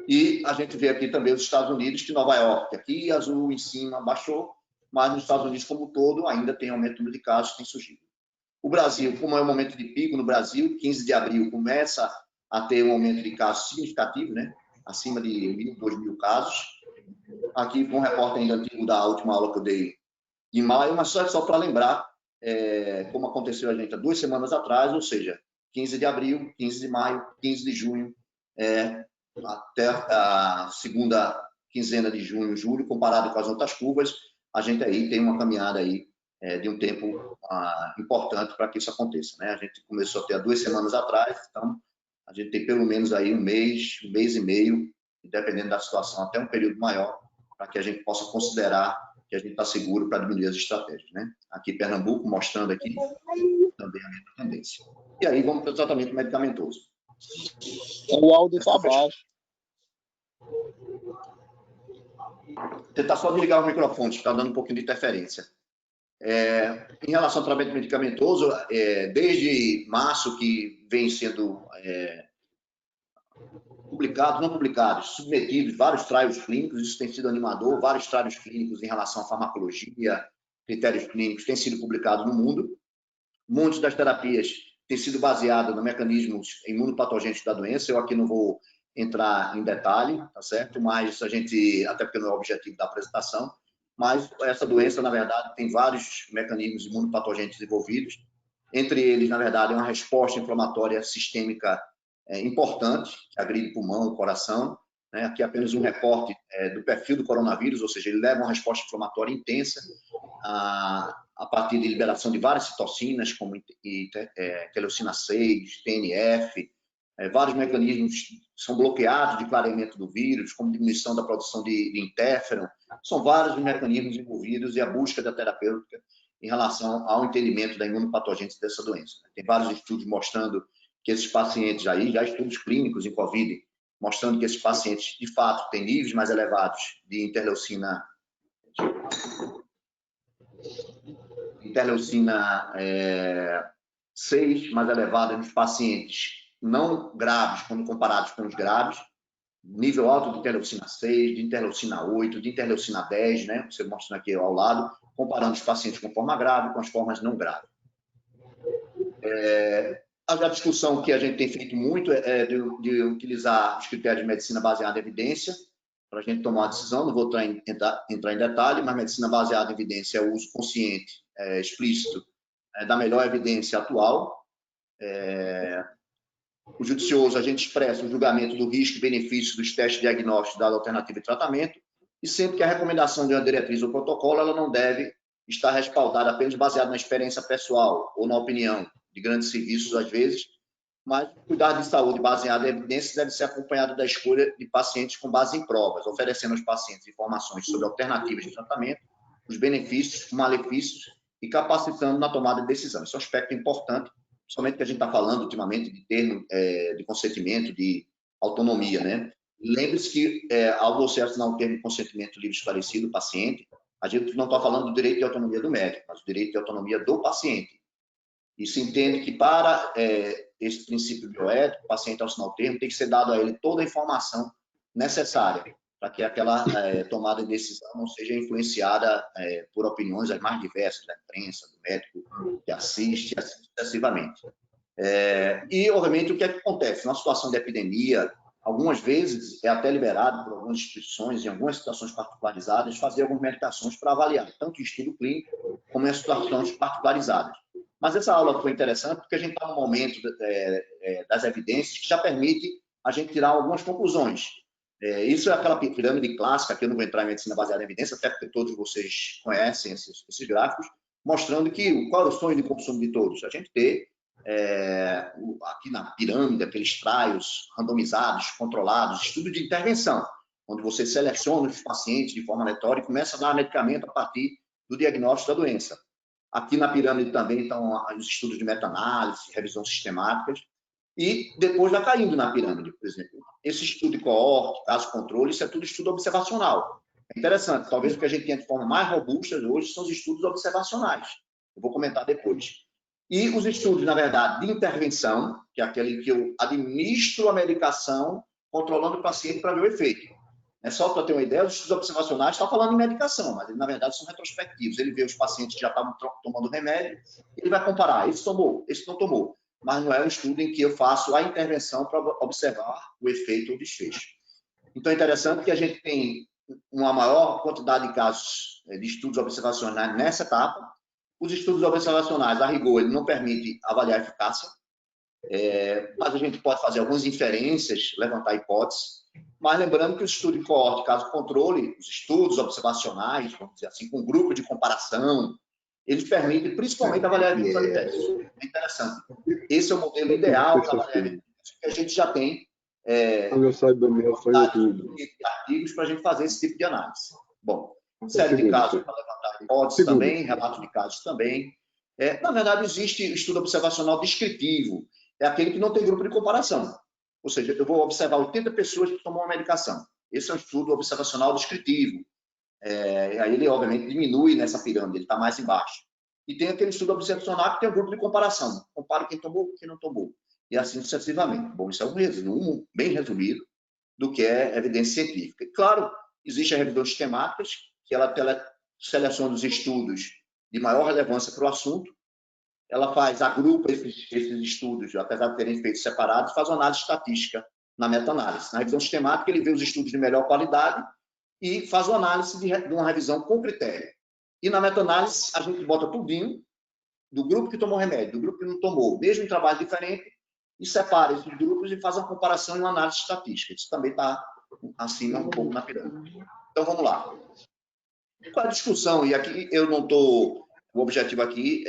C: E a gente vê aqui também os Estados Unidos, que Nova York, aqui azul em cima, baixou, mas nos Estados Unidos como um todo ainda tem aumento do número de casos que tem surgido. O Brasil, como é um momento de pico no Brasil, 15 de abril começa a ter um aumento de casos significativo, né? Acima de 1.000, 2.000 casos. Aqui com um repórter ainda antigo da última aula que eu dei em maio, mas só para lembrar como aconteceu a gente há 2 semanas atrás, ou seja, 15 de abril, 15 de maio, 15 de junho, até a segunda quinzena de junho, julho, comparado com as outras curvas, a gente aí tem uma caminhada aí de um tempo importante para que isso aconteça, né? A gente começou a ter há 2 semanas atrás, então a gente tem pelo menos aí um mês e meio, dependendo da situação, até um período maior, para que a gente possa considerar que a gente está seguro para diminuir as estratégias, né? Aqui Pernambuco mostrando aqui também a mesma tendência. E aí vamos para o tratamento medicamentoso.
D: O áudio está baixo.
C: Tentar só desligar o microfone, está dando um pouquinho de interferência. Em relação ao tratamento medicamentoso, desde março que vem sendo submetidos vários trials clínicos, isso tem sido animador, vários trials clínicos em relação à farmacologia, critérios clínicos têm sido publicados no mundo. Muitas das terapias têm sido baseadas nos mecanismos imunopatogênicos da doença. Eu aqui não vou entrar em detalhe, tá certo? Mas a gente, até porque não é o objetivo da apresentação, mas essa doença, na verdade, tem vários mecanismos imunopatogênicos envolvidos. Entre eles, na verdade, é uma resposta inflamatória sistêmica importante, que agride o pulmão, o coração. Né? Aqui apenas um recorte do perfil do coronavírus, ou seja, ele leva uma resposta inflamatória intensa a partir de liberação de várias citocinas, como interleucina 6, TNF, vários mecanismos são bloqueados de clareamento do vírus, como diminuição da produção de interferon. São vários os mecanismos envolvidos e a busca da terapêutica em relação ao entendimento da imunopatogênese dessa doença. Tem vários estudos mostrando que esses pacientes aí, já estudos clínicos em COVID, mostrando que esses pacientes, de fato, têm níveis mais elevados de interleucina 6, mais elevada nos pacientes não graves, quando comparados com os graves, nível alto de interleucina 6, de interleucina 8, de interleucina 10, né? Você mostra aqui ao lado, comparando os pacientes com forma grave com as formas não graves. A discussão que a gente tem feito muito é de utilizar os critérios de medicina baseada em evidência para a gente tomar uma decisão. Não vou entrar em detalhe, mas medicina baseada em evidência é o uso consciente, explícito, da melhor evidência atual. O judicioso, a gente expressa o julgamento do risco e benefício dos testes diagnósticos da alternativa de tratamento, e sempre que a recomendação de uma diretriz ou protocolo, ela não deve estar respaldada apenas baseada na experiência pessoal ou na opinião de grandes serviços, às vezes, mas o cuidado de saúde baseado em evidências deve ser acompanhado da escolha de pacientes com base em provas, oferecendo aos pacientes informações sobre alternativas de tratamento, os benefícios, os malefícios e capacitando na tomada de decisão. Esse é um aspecto importante, somente que a gente está falando ultimamente de termo de consentimento, de autonomia, né? Lembre-se que, ao você assinar um termo de consentimento livre e esclarecido do paciente, a gente não está falando do direito de autonomia do médico, mas do direito de autonomia do paciente. E se entende que, para esse princípio bioético, o paciente, ao assinar o termo, tem que ser dado a ele toda a informação necessária para que aquela tomada de decisão não seja influenciada por opiniões as mais diversas da imprensa, do médico que assiste, assim sucessivamente. E, obviamente, o que é que acontece? Numa situação de epidemia, algumas vezes é até liberado por algumas instituições, em algumas situações particularizadas, fazer algumas medicações para avaliar tanto o estudo clínico como em situações particularizadas. Mas essa aula foi interessante porque a gente está no momento das evidências que já permite a gente tirar algumas conclusões. Isso é aquela pirâmide clássica, que eu não vou entrar em medicina baseada em evidência, até porque todos vocês conhecem esses gráficos, mostrando que qual é o sonho de consumo de todos? A gente ter, aqui na pirâmide, aqueles trials randomizados, controlados, estudo de intervenção, onde você seleciona os pacientes de forma aleatória e começa a dar medicamento a partir do diagnóstico da doença. Aqui na pirâmide também estão os estudos de meta-análise, revisão sistemáticas, e depois vai caindo na pirâmide, por exemplo. Esse estudo de coorte, caso-controle, isso é tudo estudo observacional. É interessante, talvez o que a gente tenha de forma mais robusta hoje são os estudos observacionais. Eu vou comentar depois. E os estudos, na verdade, de intervenção, que é aquele que eu administro a medicação controlando o paciente para ver o efeito. Só para ter uma ideia, os estudos observacionais estão falando em medicação, mas, na verdade, são retrospectivos. Ele vê os pacientes que já estavam tomando remédio, ele vai comparar, esse tomou, esse não tomou. Mas não é um estudo em que eu faço a intervenção para observar o efeito ou desfecho. Então, é interessante que a gente tem uma maior quantidade de casos de estudos observacionais nessa etapa. Os estudos observacionais, a rigor, ele não permite avaliar a eficácia, mas a gente pode fazer algumas inferências, levantar hipóteses. Mas lembrando que o estudo de coorte, caso controle, os estudos observacionais, vamos dizer assim, com grupo de comparação, eles permitem principalmente avaliar a eficácia de testes. É interessante. Esse é o modelo ideal para avaliar a eficácia, porque a gente já tem artigos para a gente fazer esse tipo de análise. Bom, série de casos para levantar hipóteses também, relato de casos também. Na verdade, existe o estudo observacional descritivo, é aquele que não tem grupo de comparação. Ou seja, eu vou observar 80 pessoas que tomam uma medicação. Esse é um estudo observacional descritivo. Aí ele, obviamente, diminui nessa pirâmide, ele está mais embaixo. E tem aquele estudo observacional que tem um grupo de comparação. Compara quem tomou e quem não tomou. E assim sucessivamente. Bom, isso é um resumo bem resumido do que é evidência científica. E, claro, existem revisões sistemáticas, que ela seleciona os estudos de maior relevância para o assunto, ela agrupa esses estudos, apesar de terem feito separados, faz uma análise estatística na meta-análise. Na revisão sistemática, ele vê os estudos de melhor qualidade e faz uma análise de uma revisão com critério. E na meta-análise, a gente bota tudinho do grupo que tomou remédio, do grupo que não tomou, mesmo em trabalho diferente, e separa esses grupos e faz uma comparação e uma análise estatística. Isso também está acima um pouco na pirâmide. Então, vamos lá. Qual a discussão? E aqui eu não estou... O objetivo aqui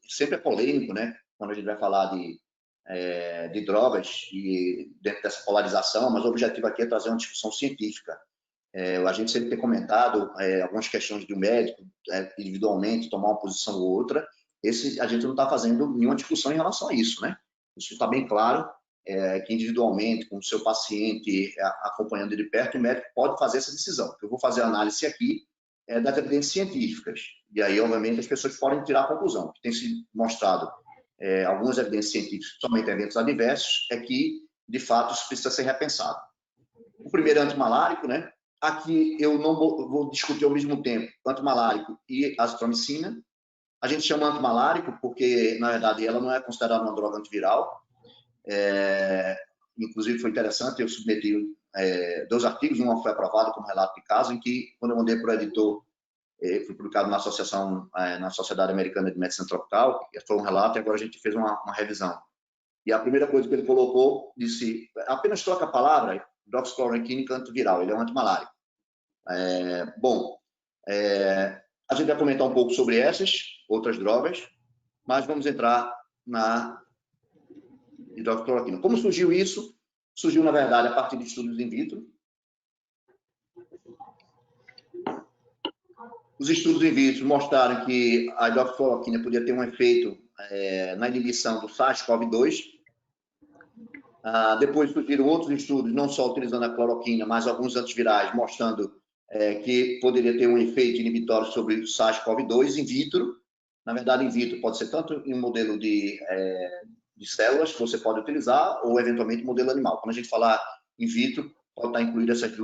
C: sempre é polêmico, né? Quando a gente vai falar de drogas e dentro dessa polarização, mas o objetivo aqui é trazer uma discussão científica. A gente sempre tem comentado algumas questões do médico, individualmente, tomar uma posição ou outra. A gente não está fazendo nenhuma discussão em relação a isso, né? Isso está bem claro, que individualmente, com o seu paciente, acompanhando de perto, o médico pode fazer essa decisão. Eu vou fazer a análise aqui das evidências científicas. E aí, obviamente, as pessoas podem tirar a conclusão. Que tem sido mostrado algumas evidências científicas, somente eventos adversos, é que, de fato, isso precisa ser repensado. O primeiro é antimalárico, né? Aqui eu não vou discutir ao mesmo tempo antimalárico e azitromicina. A gente chama antimalárico porque, na verdade, ela não é considerada uma droga antiviral. Inclusive, foi interessante, eu submeti 2 artigos, um foi aprovado como relato de caso, em que, quando eu mandei para o editor, foi publicado na associação, na Sociedade Americana de Medicina Tropical, foi um relato, e agora a gente fez uma revisão. E a primeira coisa que ele colocou, disse, apenas troca a palavra, hidroxicloroquina antiviral, ele é um antimalárico. A gente vai comentar um pouco sobre essas outras drogas, mas vamos entrar na hidroxicloroquina. Como surgiu isso? Surgiu, na verdade, a partir de estudos in vitro. Os estudos in vitro mostraram que a hidroxicloroquina podia ter um efeito na inibição do SARS-CoV-2. Depois surgiram outros estudos, não só utilizando a cloroquina, mas alguns antivirais, mostrando que poderia ter um efeito inibitório sobre o SARS-CoV-2 in vitro. Na verdade, in vitro pode ser tanto em um modelo de células que você pode utilizar, ou eventualmente modelo animal. Quando a gente falar in vitro, pode estar incluído essas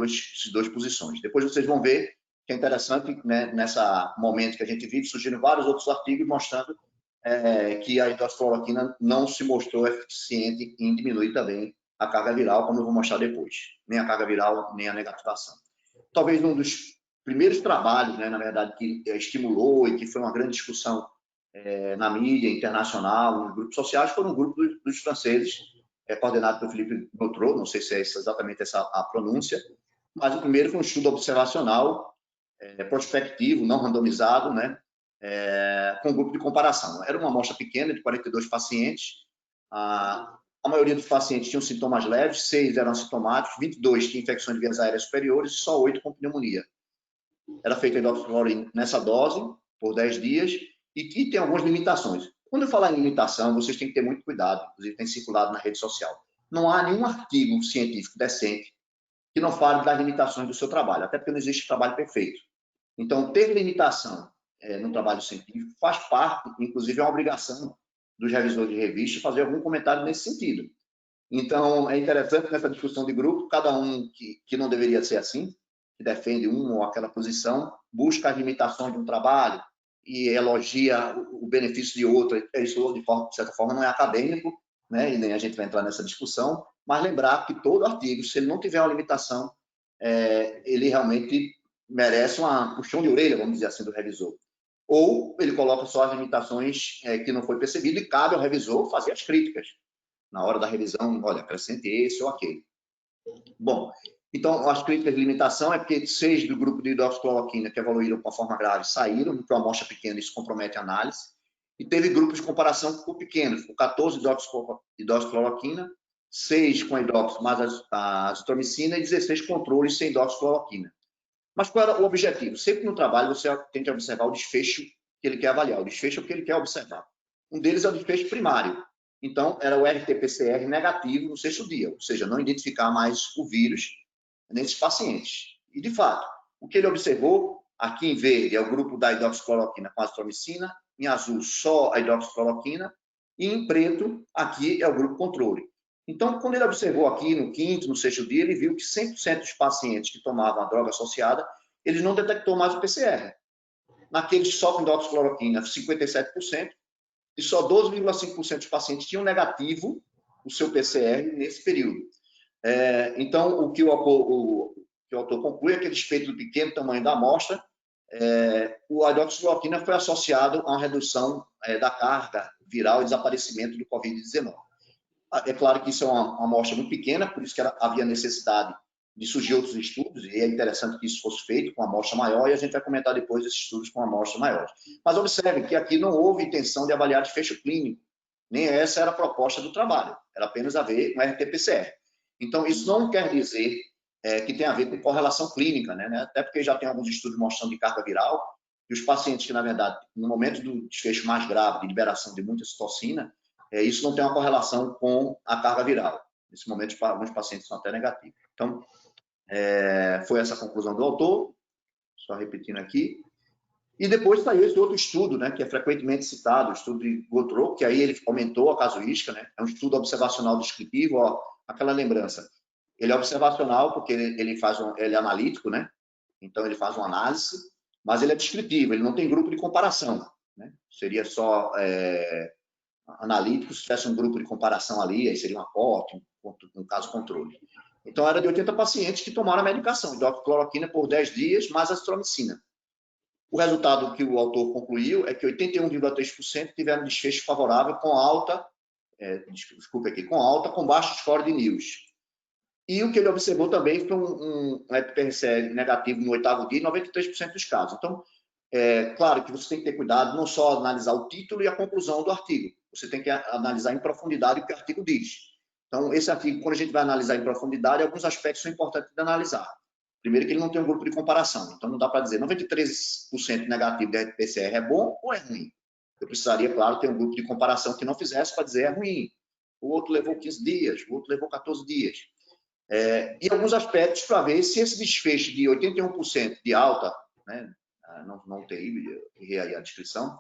C: duas posições. Depois vocês vão ver que é interessante, né, nessa momento que a gente vive, surgiram vários outros artigos mostrando que a hidroxicloroquina não se mostrou eficiente em diminuir também a carga viral, como eu vou mostrar depois. Nem a carga viral, nem a negativação. Talvez um dos primeiros trabalhos, né, na verdade, que estimulou e que foi uma grande discussão na mídia internacional, nos grupos sociais, foi um grupo dos franceses, coordenado pelo Philippe Gautreau, não sei se é exatamente essa a pronúncia, mas o primeiro foi um estudo observacional, prospectivo, não randomizado, né, com um grupo de comparação. Era uma amostra pequena, de 42 pacientes. A maioria dos pacientes tinham sintomas leves, 6 eram assintomáticos, 22 tinham infecções de vias aéreas superiores e só 8 com pneumonia. Era feita a hidroxicloroquina nessa dose, por 10 dias, e tem algumas limitações. Quando eu falar em limitação, vocês têm que ter muito cuidado, inclusive tem circulado na rede social. Não há nenhum artigo científico decente que não fale das limitações do seu trabalho, até porque não existe trabalho perfeito. Então, ter limitação no trabalho científico faz parte, inclusive é uma obrigação dos revisores de revista fazer algum comentário nesse sentido. Então, é interessante nessa discussão de grupo, cada um que não deveria ser assim, que defende uma ou aquela posição, busca as limitações de um trabalho e elogia o benefício de outro. Isso, de certa forma, não é acadêmico, né? E nem a gente vai entrar nessa discussão, mas lembrar que todo artigo, se ele não tiver uma limitação, ele realmente merece um puxão de orelha, vamos dizer assim, do revisor. Ou ele coloca só as limitações que não foi percebido e cabe ao revisor fazer as críticas. Na hora da revisão, olha, acrescente esse ou aquele. Bom, então, as críticas de limitação é porque 6 do grupo de hidroxicloroquina que evoluíram com a forma grave saíram, porque uma amostra pequena, isso compromete a análise. E teve grupos de comparação com pequenos, com 14 hidroxicloroquina, 6 com a hidrox mais a azitromicina e 16 controles sem hidroxicloroquina. Mas qual era o objetivo? Sempre no trabalho você tem que observar o desfecho que ele quer avaliar, o desfecho é o que ele quer observar. Um deles é o desfecho primário. Então, era o RT-PCR negativo no 6º dia, ou seja, não identificar mais o vírus nesses pacientes. E, de fato, o que ele observou, aqui em verde é o grupo da hidroxicloroquina com azitromicina, em azul só a hidroxicloroquina, e em preto, aqui é o grupo controle. Então, quando ele observou aqui no 5º, no 6º dia, ele viu que 100% dos pacientes que tomavam a droga associada, ele não detectou mais o PCR. Naqueles só com hidroxicloroquina, 57%, e só 12,5% dos pacientes tinham negativo o seu PCR nesse período. Então, o que o autor conclui é que, a despeito do pequeno tamanho da amostra, a hidroxicloroquina foi associado a uma redução da carga viral e desaparecimento do Covid-19. É claro que isso é uma amostra muito pequena, por isso que havia necessidade de surgir outros estudos, e é interessante que isso fosse feito com uma amostra maior, e a gente vai comentar depois esses estudos com amostra maior. Mas observe que aqui não houve intenção de avaliar desfecho clínico, nem essa era a proposta do trabalho, era apenas haver um RT-PCR. Então, isso não quer dizer que tem a ver com correlação clínica, né? Até porque já tem alguns estudos mostrando de carga viral, e os pacientes que, na verdade, no momento do desfecho mais grave, de liberação de muita citocina, isso não tem uma correlação com a carga viral. Nesse momento, alguns pacientes são até negativos. Então, foi essa a conclusão do autor, só repetindo aqui. E depois saiu esse outro estudo, né, que é frequentemente citado, o estudo de Gautreau, que aí ele aumentou a casuística, né? É um estudo observacional descritivo, ó, aquela lembrança. Ele é observacional porque ele é analítico, né? Então ele faz uma análise, mas ele é descritivo, ele não tem grupo de comparação. né? Seria só analítico, se tivesse um grupo de comparação ali, aí seria um aporte, um caso controle. Então, era de 80 pacientes que tomaram a medicação, hidroxicloroquina por 10 dias, mais azitromicina. O resultado que o autor concluiu é que 81,3% tiveram desfecho favorável com alta, com baixo score de NIOS. E o que ele observou também foi um FPRCE negativo no 8º dia em 93% dos casos. Então, claro que você tem que ter cuidado, não só analisar o título e a conclusão do artigo, você tem que analisar em profundidade o que o artigo diz. Então, esse artigo, quando a gente vai analisar em profundidade, alguns aspectos são importantes de analisar. Primeiro que ele não tem um grupo de comparação, então não dá para dizer 93% negativo de PCR é bom ou é ruim. Eu precisaria, claro, ter um grupo de comparação que não fizesse para dizer é ruim. O outro levou 15 dias, o outro levou 14 dias. E alguns aspectos para ver se esse desfecho de 81% de alta, né, não TI, errei aí a descrição,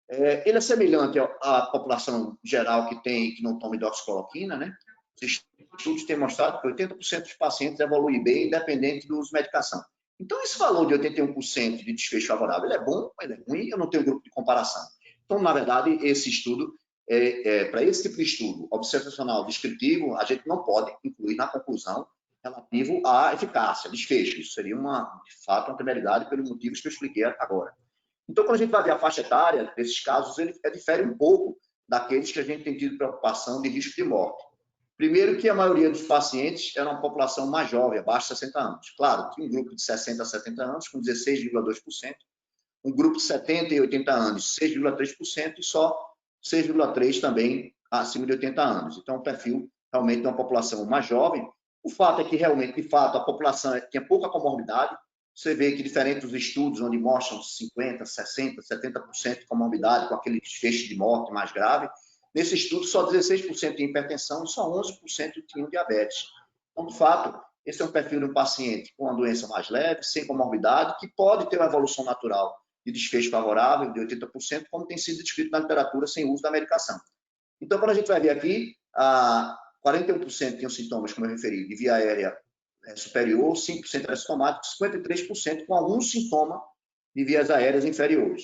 C: ele é semelhante à população geral que não toma hidroxicloroquina, né? Os estudos têm mostrado que 80% dos pacientes evoluem bem, independente do uso de medicação. Então, esse valor de 81% de desfecho favorável, ele é bom, ele é ruim, eu não tenho grupo de comparação. Então, na verdade, esse estudo, para esse tipo de estudo observacional descritivo, a gente não pode incluir na conclusão relativo à eficácia, desfecho. Isso seria, de fato, uma temeridade pelos motivos que eu expliquei agora. Então, quando a gente vai ver a faixa etária desses casos, ele difere um pouco daqueles que a gente tem tido preocupação de risco de morte. Primeiro que a maioria dos pacientes era uma população mais jovem, abaixo de 60 anos. Claro, tinha um grupo de 60 a 70 anos, com 16,2%, um grupo de 70 e 80 anos, 6,3%, e só 6,3% também acima de 80 anos. Então, o perfil realmente de uma população mais jovem. O fato é que, realmente, de fato, a população tinha pouca comorbidade. Você vê que, diferente dos estudos onde mostram 50%, 60%, 70% de comorbidade com aquele desfecho de morte mais grave, nesse estudo só 16% tinha hipertensão e só 11% tinham diabetes. Então, de fato, esse é um perfil de um paciente com uma doença mais leve, sem comorbidade, que pode ter uma evolução natural de desfecho favorável de 80%, como tem sido descrito na literatura, sem uso da medicação. Então, quando a gente vai ver aqui, 41% tinham sintomas, como eu referi, de via aérea superior, 5% era sintomático, 53% com algum sintoma de vias aéreas inferiores.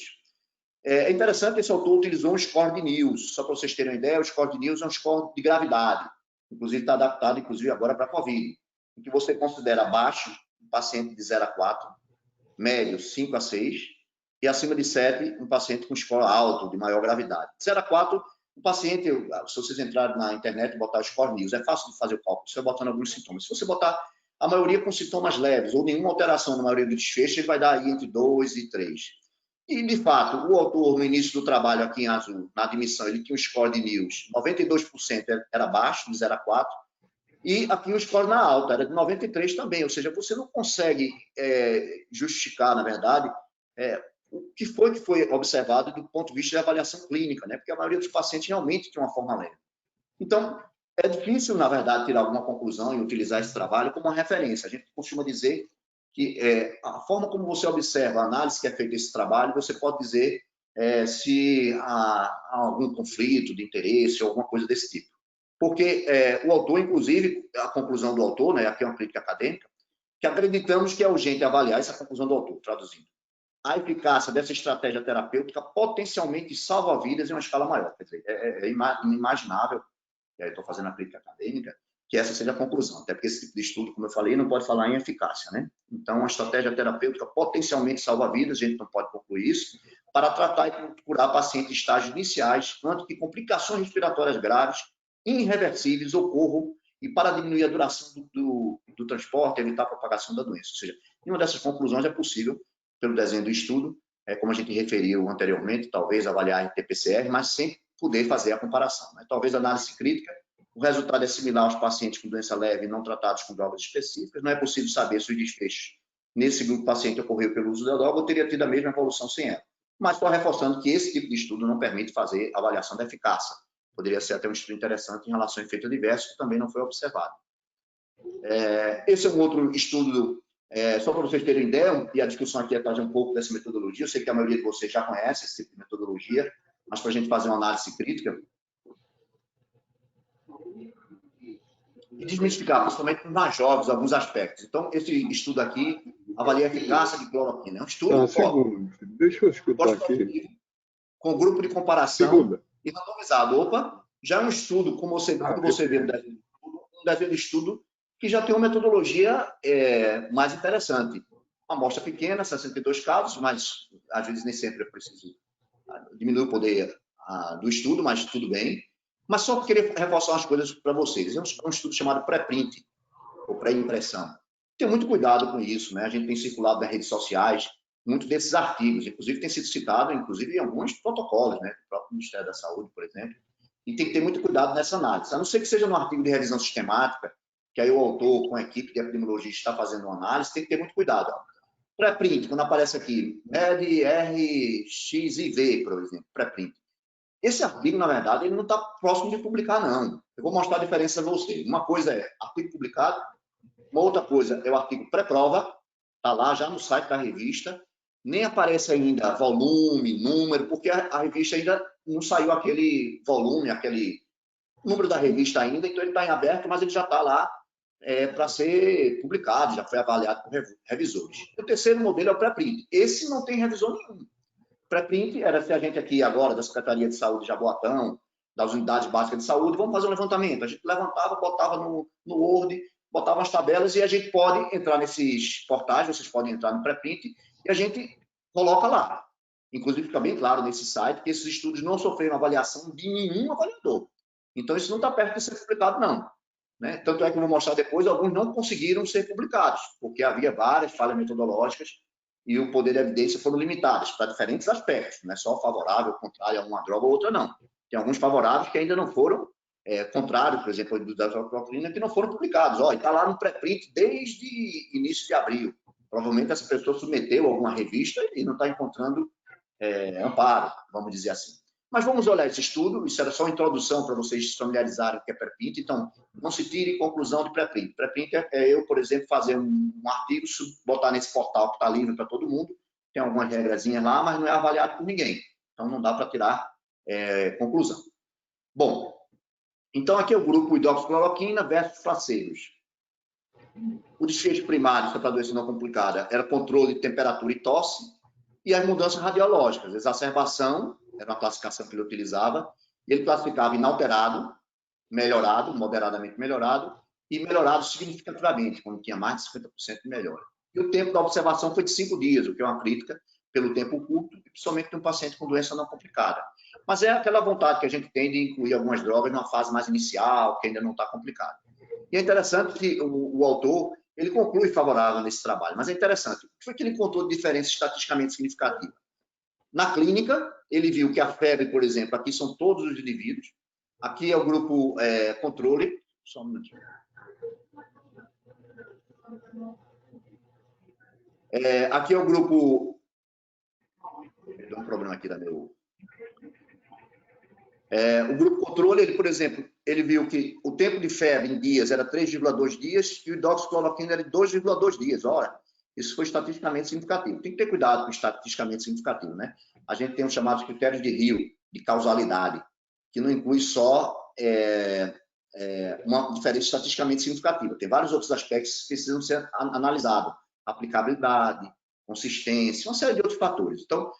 C: É interessante que esse autor utilizou um score de NIOS. Só para vocês terem uma ideia, o score de NIOS é um score de gravidade. Inclusive, está adaptado, agora para a COVID. Em que você considera baixo, um paciente de 0 a 4, médio, 5 a 6, e acima de 7, um paciente com score alto, de maior gravidade. 0 a 4, um paciente, se vocês entrarem na internet e botar o score NIOS, é fácil de fazer o cálculo, você vai botando alguns sintomas. Se você botar a maioria com sintomas leves, ou nenhuma alteração na maioria do desfecho, ele vai dar aí entre 2 e 3. E, de fato, o autor, no início do trabalho aqui em azul, na admissão, ele tinha um score de NIOS, 92% era baixo, de 0 a 4, e aqui o score na alta, era de 93 também, ou seja, você não consegue justificar, na verdade, o que foi observado do ponto de vista de avaliação clínica, né? Porque a maioria dos pacientes realmente tinha uma forma leve. Então, é difícil, na verdade, tirar alguma conclusão e utilizar esse trabalho como uma referência. A gente costuma dizer que a forma como você observa a análise que é feita desse trabalho, você pode dizer se há algum conflito de interesse ou alguma coisa desse tipo. Porque o autor, inclusive, a conclusão do autor, né, aqui é uma crítica acadêmica, que acreditamos que é urgente avaliar essa conclusão do autor, traduzindo. A eficácia dessa estratégia terapêutica potencialmente salva vidas em uma escala maior. Quer dizer, é inimaginável, estou fazendo a crítica acadêmica, que essa seja a conclusão, até porque esse tipo de estudo, como eu falei, não pode falar em eficácia, né? Então, a estratégia terapêutica potencialmente salva vidas, a gente não pode concluir isso, para tratar e curar pacientes em estágios iniciais, antes que complicações respiratórias graves, irreversíveis, ocorram, e para diminuir a duração do transporte e evitar a propagação da doença. Ou seja, nenhuma dessas conclusões é possível pelo desenho do estudo, como a gente referiu anteriormente, talvez avaliar RT-PCR, mas sem poder fazer a comparação, né? Talvez análise crítica, o resultado é similar aos pacientes com doença leve não tratados com drogas específicas. Não é possível saber se o desfecho nesse grupo paciente ocorreu pelo uso da droga ou teria tido a mesma evolução sem ela. Mas estou reforçando que esse tipo de estudo não permite fazer avaliação da eficácia. Poderia ser até um estudo interessante em relação a efeito adverso, que também não foi observado. Esse é um outro estudo, só para vocês terem ideia, e a discussão aqui é trazer um pouco dessa metodologia. Eu sei que a maioria de vocês já conhece esse tipo de metodologia, mas para a gente fazer uma análise crítica, e desmistificar, principalmente para os mais jovens, alguns aspectos. Então, esse estudo aqui avalia a eficácia de cloroquina. É um estudo...
E: Segundo, deixa eu escutar aqui.
C: com grupo de comparação
E: Segunda.
C: e randomizado. Opa, já é um estudo, como você vê um desenho de estudo que já tem uma metodologia mais interessante. Uma amostra pequena, 62 casos, mas às vezes nem sempre é preciso diminuir o poder do estudo, mas tudo bem. Mas só queria reforçar umas coisas para vocês. É um estudo chamado pré-print, ou pré-impressão. Tem muito cuidado com isso, né? A gente tem circulado nas redes sociais muitos desses artigos, inclusive tem sido citado, inclusive em alguns protocolos, né? Do próprio Ministério da Saúde, por exemplo. E tem que ter muito cuidado nessa análise. A não ser que seja num artigo de revisão sistemática, que aí o autor, com a equipe de epidemiologia, está fazendo uma análise, tem que ter muito cuidado. Pré-print, quando aparece aqui, MED, R, X e V, por exemplo, pré-print. Esse artigo, na verdade, ele não está próximo de publicar, não. Eu vou mostrar a diferença a vocês. Uma coisa é artigo publicado, uma outra coisa é o artigo pré-prova, está lá já no site da revista, nem aparece ainda volume, número, porque a revista ainda não saiu aquele volume, aquele número da revista ainda, então ele está em aberto, mas ele já está lá para ser publicado, já foi avaliado por revisores. O terceiro modelo é o pré-print. Esse não tem revisor nenhum. Pré-print era se a gente aqui agora, da Secretaria de Saúde de Jaboatão, das unidades básicas de saúde, vamos fazer um levantamento. A gente levantava, botava no Word, botava as tabelas e a gente pode entrar nesses portais, vocês podem entrar no pré-print e a gente coloca lá. Inclusive, fica bem claro nesse site que esses estudos não sofreram avaliação de nenhum avaliador. Então, isso não está perto de ser publicado, não. Né? Tanto é que eu vou mostrar depois, alguns não conseguiram ser publicados, porque havia várias falhas metodológicas e o poder de evidência foram limitadas para diferentes aspectos, não é só favorável, contrário a uma droga ou outra, não. Tem alguns favoráveis que ainda não foram, contrários, por exemplo, da cloroquina, que não foram publicados. Está lá no pré-print desde início de abril. Provavelmente essa pessoa submeteu a alguma revista e não está encontrando amparo, vamos dizer assim. Mas vamos olhar esse estudo, isso era só uma introdução para vocês se familiarizarem com o que é pré-print, então não se tire conclusão de pré-print. Pré-print é eu, por exemplo, fazer um artigo, botar nesse portal que está livre para todo mundo, tem algumas regrazinhas lá, mas não é avaliado por ninguém, então não dá para tirar conclusão. Bom, então aqui é o grupo hidroxicloroquina versus placebos. O desfecho primário para a doença não complicada era controle de temperatura e tosse, e as mudanças radiológicas, exacerbação, era uma classificação que ele utilizava, e ele classificava inalterado, melhorado, moderadamente melhorado, e melhorado significativamente, quando tinha mais de 50% de melhora. E o tempo da observação foi de 5 dias, o que é uma crítica pelo tempo curto, principalmente de um paciente com doença não complicada. Mas é aquela vontade que a gente tem de incluir algumas drogas numa fase mais inicial, que ainda não está complicada. E é interessante que o autor, ele conclui favorável nesse trabalho, mas é interessante. O que foi que ele encontrou de diferença estatisticamente significativa? Na clínica, ele viu que a febre, por exemplo, aqui são todos os indivíduos, aqui é o grupo controle, só um minutinho. Aqui é o grupo... Deu um problema aqui da meu... o grupo controle, ele, por exemplo, ele viu que o tempo de febre em dias era 3,2 dias e o hidroxicloroquina era de 2,2 dias. Ora, isso foi estatisticamente significativo. Tem que ter cuidado com o estatisticamente significativo, né? A gente tem os chamados critérios de Rio, de causalidade, que não inclui só uma diferença estatisticamente significativa. Tem vários outros aspectos que precisam ser analisados. Aplicabilidade, consistência, uma série de outros fatores. Então,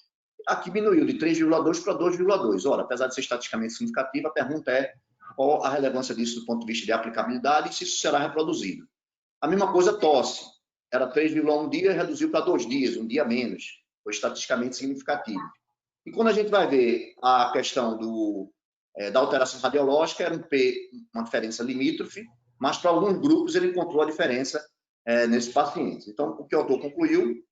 C: aqui diminuiu de 3,2 para 2,2. Ora, apesar de ser estatisticamente significativa, a pergunta é qual a relevância disso do ponto de vista de aplicabilidade e se isso será reproduzido. A mesma coisa tosse. Era 3,1 dia e reduziu para 2 dias, um dia menos. Foi estatisticamente significativo. E quando a gente vai ver a questão da alteração radiológica, era uma diferença limítrofe, mas para alguns grupos ele encontrou a diferença nesses pacientes. Então, o que o autor concluiu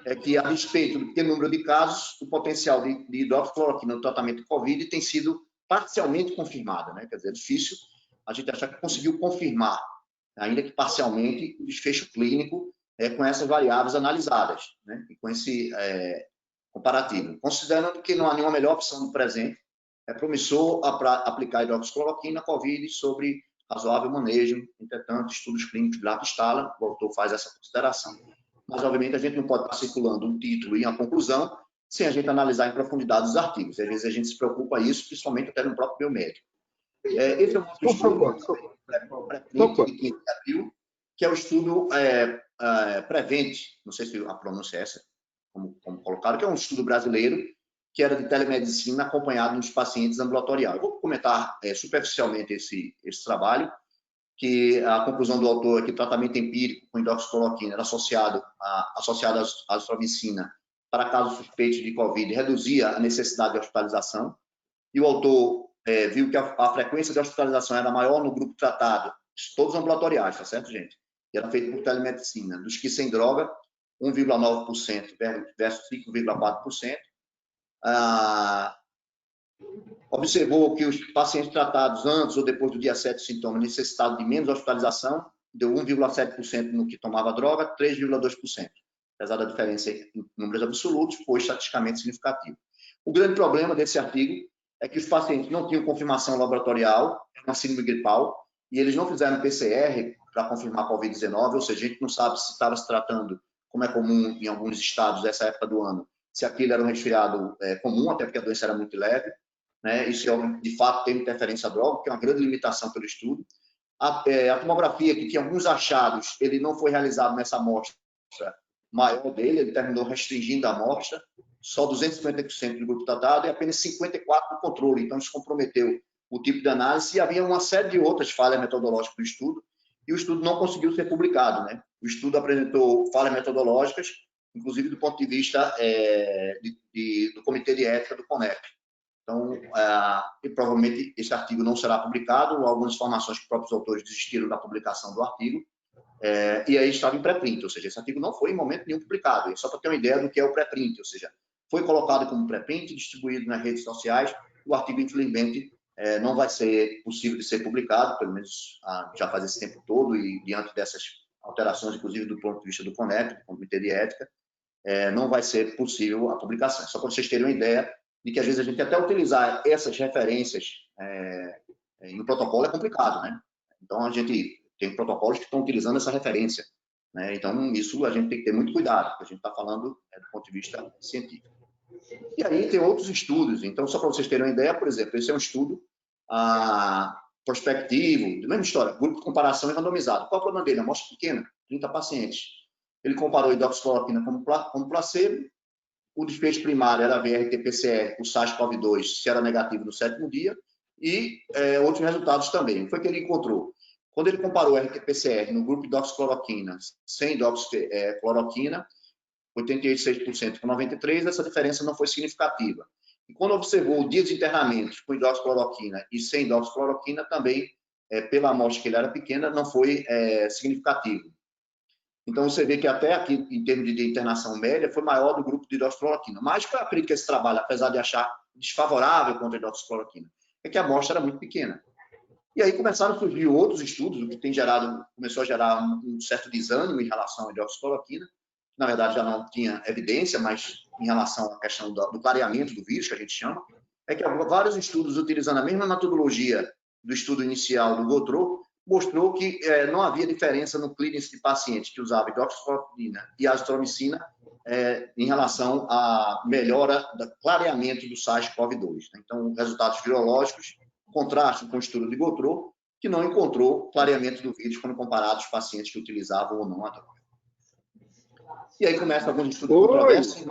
C: é que, a despeito do pequeno número de casos, o potencial de hidroxicloroquina no tratamento de Covid tem sido parcialmente confirmado, né? Quer dizer, é difícil a gente achar que conseguiu confirmar, ainda que parcialmente, o desfecho clínico com essas variáveis analisadas, né? E com esse comparativo. Considerando que não há nenhuma melhor opção no presente, é promissor aplicar hidroxicloroquina Covid sobre razoável manejo. Entretanto, estudos clínicos de larga escala, o autor faz essa consideração. Mas, obviamente, a gente não pode estar circulando um título e uma conclusão sem a gente analisar em profundidade os artigos. Às vezes a gente se preocupa isso, principalmente até no próprio biomédico. Esse é um outro estudo pré-print de 15 de abril, que é o estudo Prevent, não sei se a pronúncia é essa, como colocaram, que é um estudo brasileiro, que era de telemedicina acompanhado nos pacientes ambulatoriais. Eu vou comentar superficialmente esse trabalho, que a conclusão do autor é que o tratamento empírico com hidroxicloroquina era associado à azitromicina para casos suspeitos de Covid, reduzia a necessidade de hospitalização, e o autor viu que a frequência de hospitalização era maior no grupo tratado, todos ambulatoriais, tá certo, gente? E era feito por telemedicina, dos que sem droga, 1,9% versus 5,4%. Observou que os pacientes tratados antes ou depois do dia 7 de sintomas necessitavam de menos hospitalização, deu 1,7% no que tomava droga, 3,2%. Apesar da diferença em números absolutos, foi estatisticamente significativo. O grande problema desse artigo é que os pacientes não tinham confirmação laboratorial, era uma síndrome gripal, e eles não fizeram PCR para confirmar a Covid-19, ou seja, a gente não sabe se estava se tratando, como é comum em alguns estados dessa época do ano, se aquilo era um resfriado comum, até porque a doença era muito leve, né? Isso, de fato, tem interferência à droga, que é uma grande limitação pelo estudo. A tomografia, que tinha alguns achados, ele não foi realizado nessa amostra maior dele, ele terminou restringindo a amostra, só 250% do grupo tratado e apenas 54% do controle, então isso comprometeu o tipo de análise, e havia uma série de outras falhas metodológicas do estudo, e o estudo não conseguiu ser publicado, né? O estudo apresentou falhas metodológicas, inclusive do ponto de vista do Comitê de Ética do CONEP. Então, e provavelmente esse artigo não será publicado, algumas informações que os próprios autores desistiram da publicação do artigo, e aí estava em pré-print, ou seja, esse artigo não foi em momento nenhum publicado, só para ter uma ideia do que é o pré-print, ou seja, foi colocado como pré-print, distribuído nas redes sociais, o artigo, infelizmente, não vai ser possível de ser publicado, pelo menos já faz esse tempo todo, e diante dessas alterações, inclusive do ponto de vista do CONEP, do Comitê de Ética, não vai ser possível a publicação. Só para vocês terem uma ideia de que, às vezes, a gente até utilizar essas referências em um protocolo é complicado, né? Então, a gente tem protocolos que estão utilizando essa referência, né? Então, isso a gente tem que ter muito cuidado, porque a gente está falando do ponto de vista científico. E aí tem outros estudos. Então, só para vocês terem uma ideia, por exemplo, esse é um estudo prospectivo, da mesma história, grupo de comparação e randomizado. Qual é o problema dele? Amostra pequena, 30 pacientes. Ele comparou a hidroxicloroquina como placebo. O desfecho primário era ver RT-PCR, o SARS-CoV-2, se era negativo no 7º dia, e outros resultados também. O que foi que ele encontrou? Quando ele comparou o RT-PCR no grupo de hidroxicloroquina sem hidroxicloroquina, 86% com 93%, essa diferença não foi significativa. E quando observou dias de internamento com hidroxicloroquina e sem hidroxicloroquina, também, pela amostra que ele era pequena, não foi significativo. Então, você vê que até aqui, em termos de internação média, foi maior do grupo de hidroxicloroquina. Mas eu acredito que esse trabalho, apesar de achar desfavorável contra a hidroxicloroquina, é que a amostra era muito pequena. E aí começaram a surgir outros estudos, o que começou a gerar um certo desânimo em relação à hidroxicloroquina. Na verdade, já não tinha evidência, mas em relação à questão do clareamento do vírus, que a gente chama, é que vários estudos utilizando a mesma metodologia do estudo inicial do Gautreau, mostrou que não havia diferença no clearance de pacientes que usavam hidroxicloroquina e azitromicina em relação à melhora do clareamento do SARS-CoV-2. Então, resultados virológicos contrastam com o estudo de Gautreau, que não encontrou clareamento do vírus quando comparado aos pacientes que utilizavam ou não a droga. E aí começa alguns estudos controversos.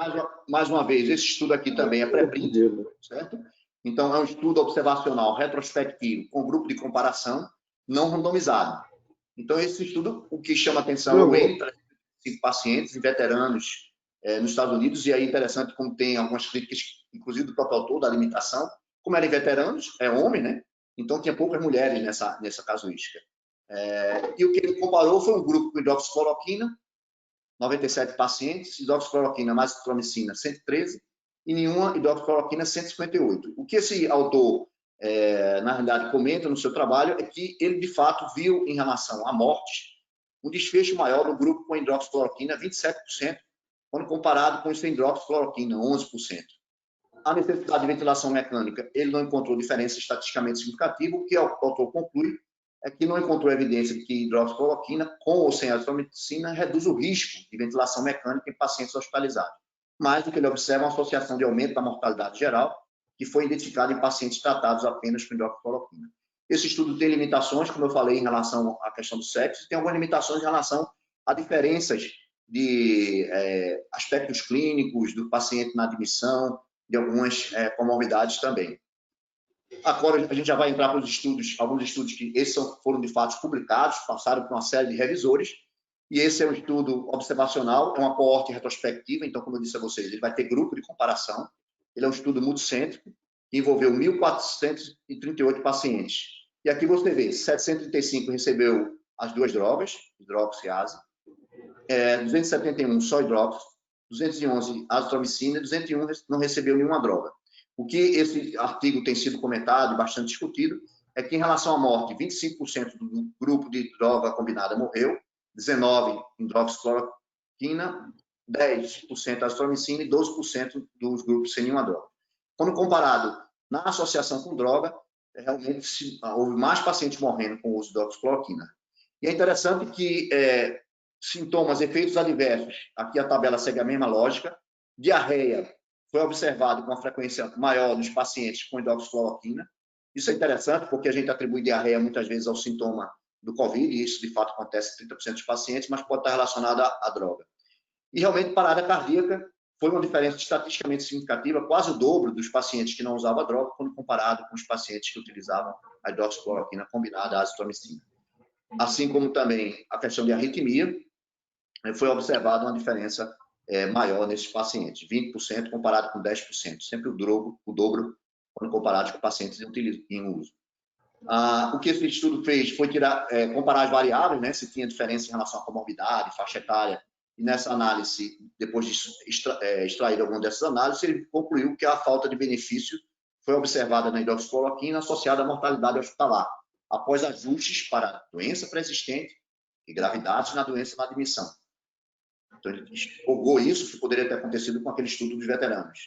C: Mais uma vez, esse estudo aqui também é pré-print, certo? Então, é um estudo observacional retrospectivo com grupo de comparação não randomizado. Então, esse estudo, o que chama atenção é o N para 5 pacientes e veteranos nos Estados Unidos, e aí é interessante como tem algumas críticas, inclusive do próprio autor, da limitação. Como eram veteranos, é homem, né? Então, tinha poucas mulheres nessa casuística. E o que ele comparou foi um grupo com hidroxicloroquina, 97 pacientes, hidroxicloroquina mais azitromicina, 113, e nenhuma hidroxicloroquina, 158. O que esse autor, na realidade, comenta no seu trabalho é que ele, de fato, viu, em relação à morte, um desfecho maior no grupo com hidroxicloroquina, 27%, quando comparado com o sem hidroxicloroquina, 11%. A necessidade de ventilação mecânica, ele não encontrou diferença estatisticamente significativa. O que o autor conclui é que não encontrou evidência de que hidroxicloroquina, com ou sem azitromicina, reduz o risco de ventilação mecânica em pacientes hospitalizados. Mais do que ele observa uma associação de aumento da mortalidade geral, que foi identificada em pacientes tratados apenas com hidroxicloroquina. Esse estudo tem limitações, como eu falei, em relação à questão do sexo, e tem algumas limitações em relação a diferenças de aspectos clínicos do paciente na admissão, de algumas comorbidades também. Agora, a gente já vai entrar para os estudos, alguns estudos que esses foram, de fato, publicados, passaram por uma série de revisores, e esse é um estudo observacional, é uma coorte retrospectiva, então, como eu disse a vocês, ele vai ter grupo de comparação, ele é um estudo multicêntrico, que envolveu 1.438 pacientes. E aqui você vê, 735 recebeu as duas drogas, hidroxiase, 271 só hidrox, 211 azitromicina, 201 não recebeu nenhuma droga. O que esse artigo tem sido comentado e bastante discutido é que, em relação à morte, 25% do grupo de droga combinada morreu, 19% hidroxicloroquina, 10% azitromicina e 12% dos grupos sem nenhuma droga. Quando comparado na associação com droga, realmente houve mais pacientes morrendo com o uso de hidroxicloroquina. E é interessante que sintomas, efeitos adversos, aqui a tabela segue a mesma lógica, diarreia foi observado com uma frequência maior nos pacientes com hidroxicloroquina. Isso é interessante porque a gente atribui diarreia muitas vezes ao sintoma do COVID, e isso de fato acontece em 30% dos pacientes, mas pode estar relacionado à droga. E realmente parada cardíaca foi uma diferença estatisticamente significativa, quase o dobro dos pacientes que não usavam a droga, quando comparado com os pacientes que utilizavam a hidroxicloroquina combinada à azitromicina. Assim como também a questão de arritmia, foi observada uma diferença maior nesses pacientes, 20% comparado com 10%, sempre o dobro quando comparado com pacientes em uso. O que esse estudo fez foi comparar as variáveis, né, se tinha diferença em relação à comorbidade, faixa etária, e nessa análise, depois de extrair alguma dessas análises, ele concluiu que a falta de benefício foi observada na hidroxicloroquina associada à mortalidade hospitalar, após ajustes para doença pré-existente e gravidade na doença na admissão. Então, ele expurgou isso, que poderia ter acontecido com aquele estudo dos veteranos.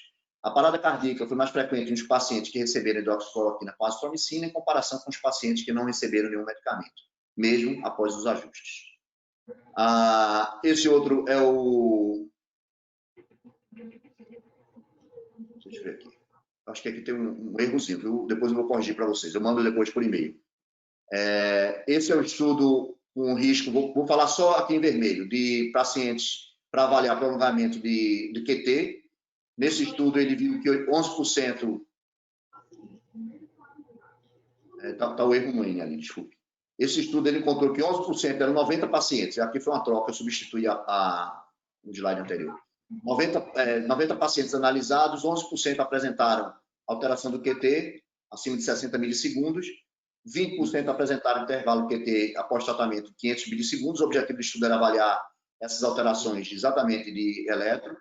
C: A parada cardíaca foi mais frequente nos pacientes que receberam hidroxicloroquina com azitromicina em comparação com os pacientes que não receberam nenhum medicamento, mesmo após os ajustes. Esse outro é o... Deixa eu ver aqui. Acho que aqui tem um errozinho, viu? Depois eu vou corrigir para vocês. Eu mando depois por e-mail. Esse é o estudo com risco, vou falar só aqui em vermelho, de pacientes para avaliar prolongamento de QT. Nesse estudo, ele viu que 11%... Está o erro no N ali, desculpe. Esse estudo, ele encontrou que 11% eram 90 pacientes. Aqui foi uma troca, eu substituí o slide anterior. 90 pacientes analisados, 11% apresentaram alteração do QT, acima de 60 milissegundos, 20% apresentaram intervalo QT após tratamento de 500 milissegundos. O objetivo do estudo era avaliar essas alterações exatamente de eletro.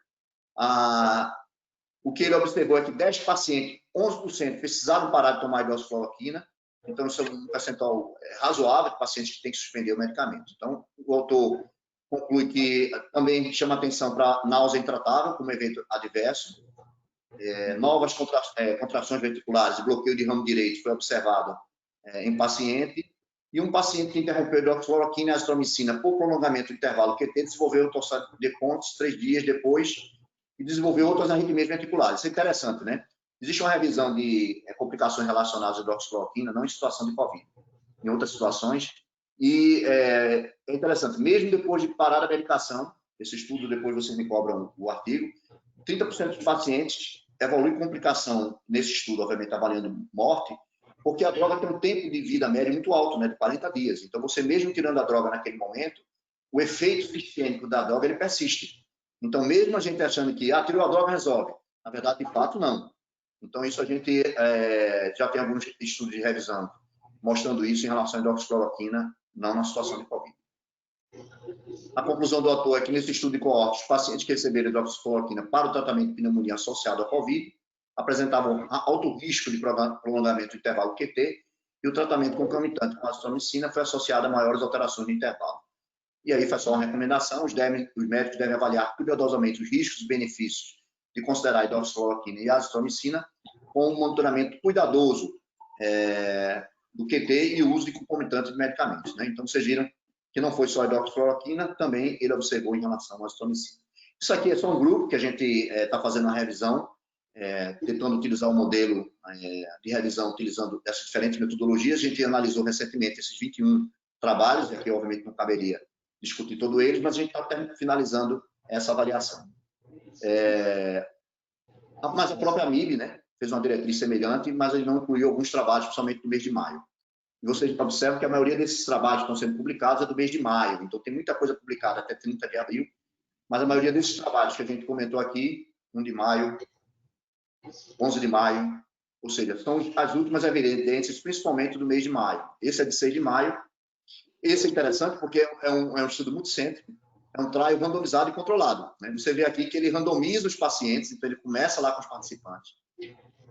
C: O que ele observou é que 10 pacientes, 11%, precisaram parar de tomar hidroxicloroquina. Então, isso é um percentual razoável de pacientes que têm que suspender o medicamento. Então, o autor conclui que também chama atenção para náusea intratável como evento adverso. Novas contrações ventriculares e bloqueio de ramo direito foi observado em paciente. E um paciente que interrompeu hidroxicloroquina e azitromicina por prolongamento do intervalo QT desenvolveu torsade de Pontes 3 dias depois e desenvolveu outras arritmias ventriculares. Isso é interessante, né? Existe uma revisão de complicações relacionadas à hidroxicloroquina, não em situação de COVID, em outras situações. E é interessante, mesmo depois de parar a medicação, esse estudo, depois vocês me cobram o artigo, 30% dos pacientes evoluem complicação nesse estudo, obviamente avaliando morte, porque a droga tem um tempo de vida médio muito alto, né, de 40 dias. Então, você mesmo tirando a droga naquele momento, o efeito sistêmico da droga, ele persiste. Então, mesmo a gente achando que tirou a droga, resolve. Na verdade, de fato, não. Então, isso a gente já tem alguns estudos de revisão mostrando isso em relação à hidroxicloroquina, não na situação de COVID. A conclusão do autor é que, nesse estudo de coorte, os pacientes que receberam hidroxicloroquina para o tratamento de pneumonia associado à COVID apresentavam alto risco de prolongamento do intervalo QT e o tratamento concomitante com a azitromicina foi associado a maiores alterações no intervalo. E aí faz só uma recomendação, os médicos devem avaliar cuidadosamente os riscos e benefícios de considerar a hidroxicloroquina e a azitromicina com um monitoramento cuidadoso do QT e o uso de concomitantes de medicamentos, né? Então, vocês viram que não foi só a hidroxicloroquina, também ele observou em relação à azitromicina. Isso aqui é só um grupo que a gente está fazendo uma revisão, tentando utilizar o modelo de revisão, utilizando essas diferentes metodologias. A gente analisou recentemente esses 21 trabalhos, e aqui, obviamente, não caberia discutir todos eles, mas a gente está finalizando essa avaliação. Mas a própria MIB, né, fez uma diretriz semelhante, mas ele não incluiu alguns trabalhos, principalmente no mês de maio. E vocês observam que a maioria desses trabalhos que estão sendo publicados é do mês de maio, então tem muita coisa publicada até 30 de abril, mas a maioria desses trabalhos que a gente comentou aqui, 1 de maio, 11 de maio, ou seja, são as últimas evidências, principalmente do mês de maio. Esse é de 6 de maio. Esse é interessante porque é um estudo multicêntrico, é um trial randomizado e controlado, né? Você vê aqui que ele randomiza os pacientes, então ele começa lá com os participantes.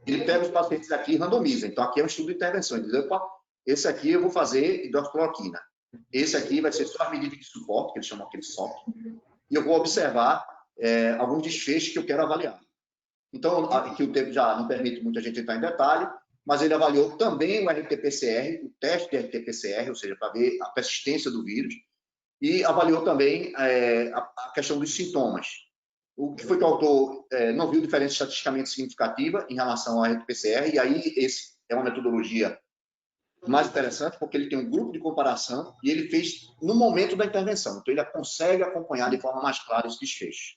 C: Ele pega os pacientes aqui e randomiza. Então, aqui é um estudo de intervenção. Ele diz, opa, esse aqui eu vou fazer hidroxicloroquina. Esse aqui vai ser só as medidas de suporte, que eles chamam aquele SOP. E eu vou observar alguns desfechos que eu quero avaliar. Então, aqui o tempo já não permite muita gente entrar em detalhe, mas ele avaliou também o RT-PCR, o teste de RT-PCR, ou seja, para ver a persistência do vírus, e avaliou também a questão dos sintomas. O que foi que o autor não viu diferença estatisticamente significativa em relação ao RT-PCR, e aí esse é uma metodologia mais interessante, porque ele tem um grupo de comparação e ele fez no momento da intervenção, então ele consegue acompanhar de forma mais clara esse desfecho.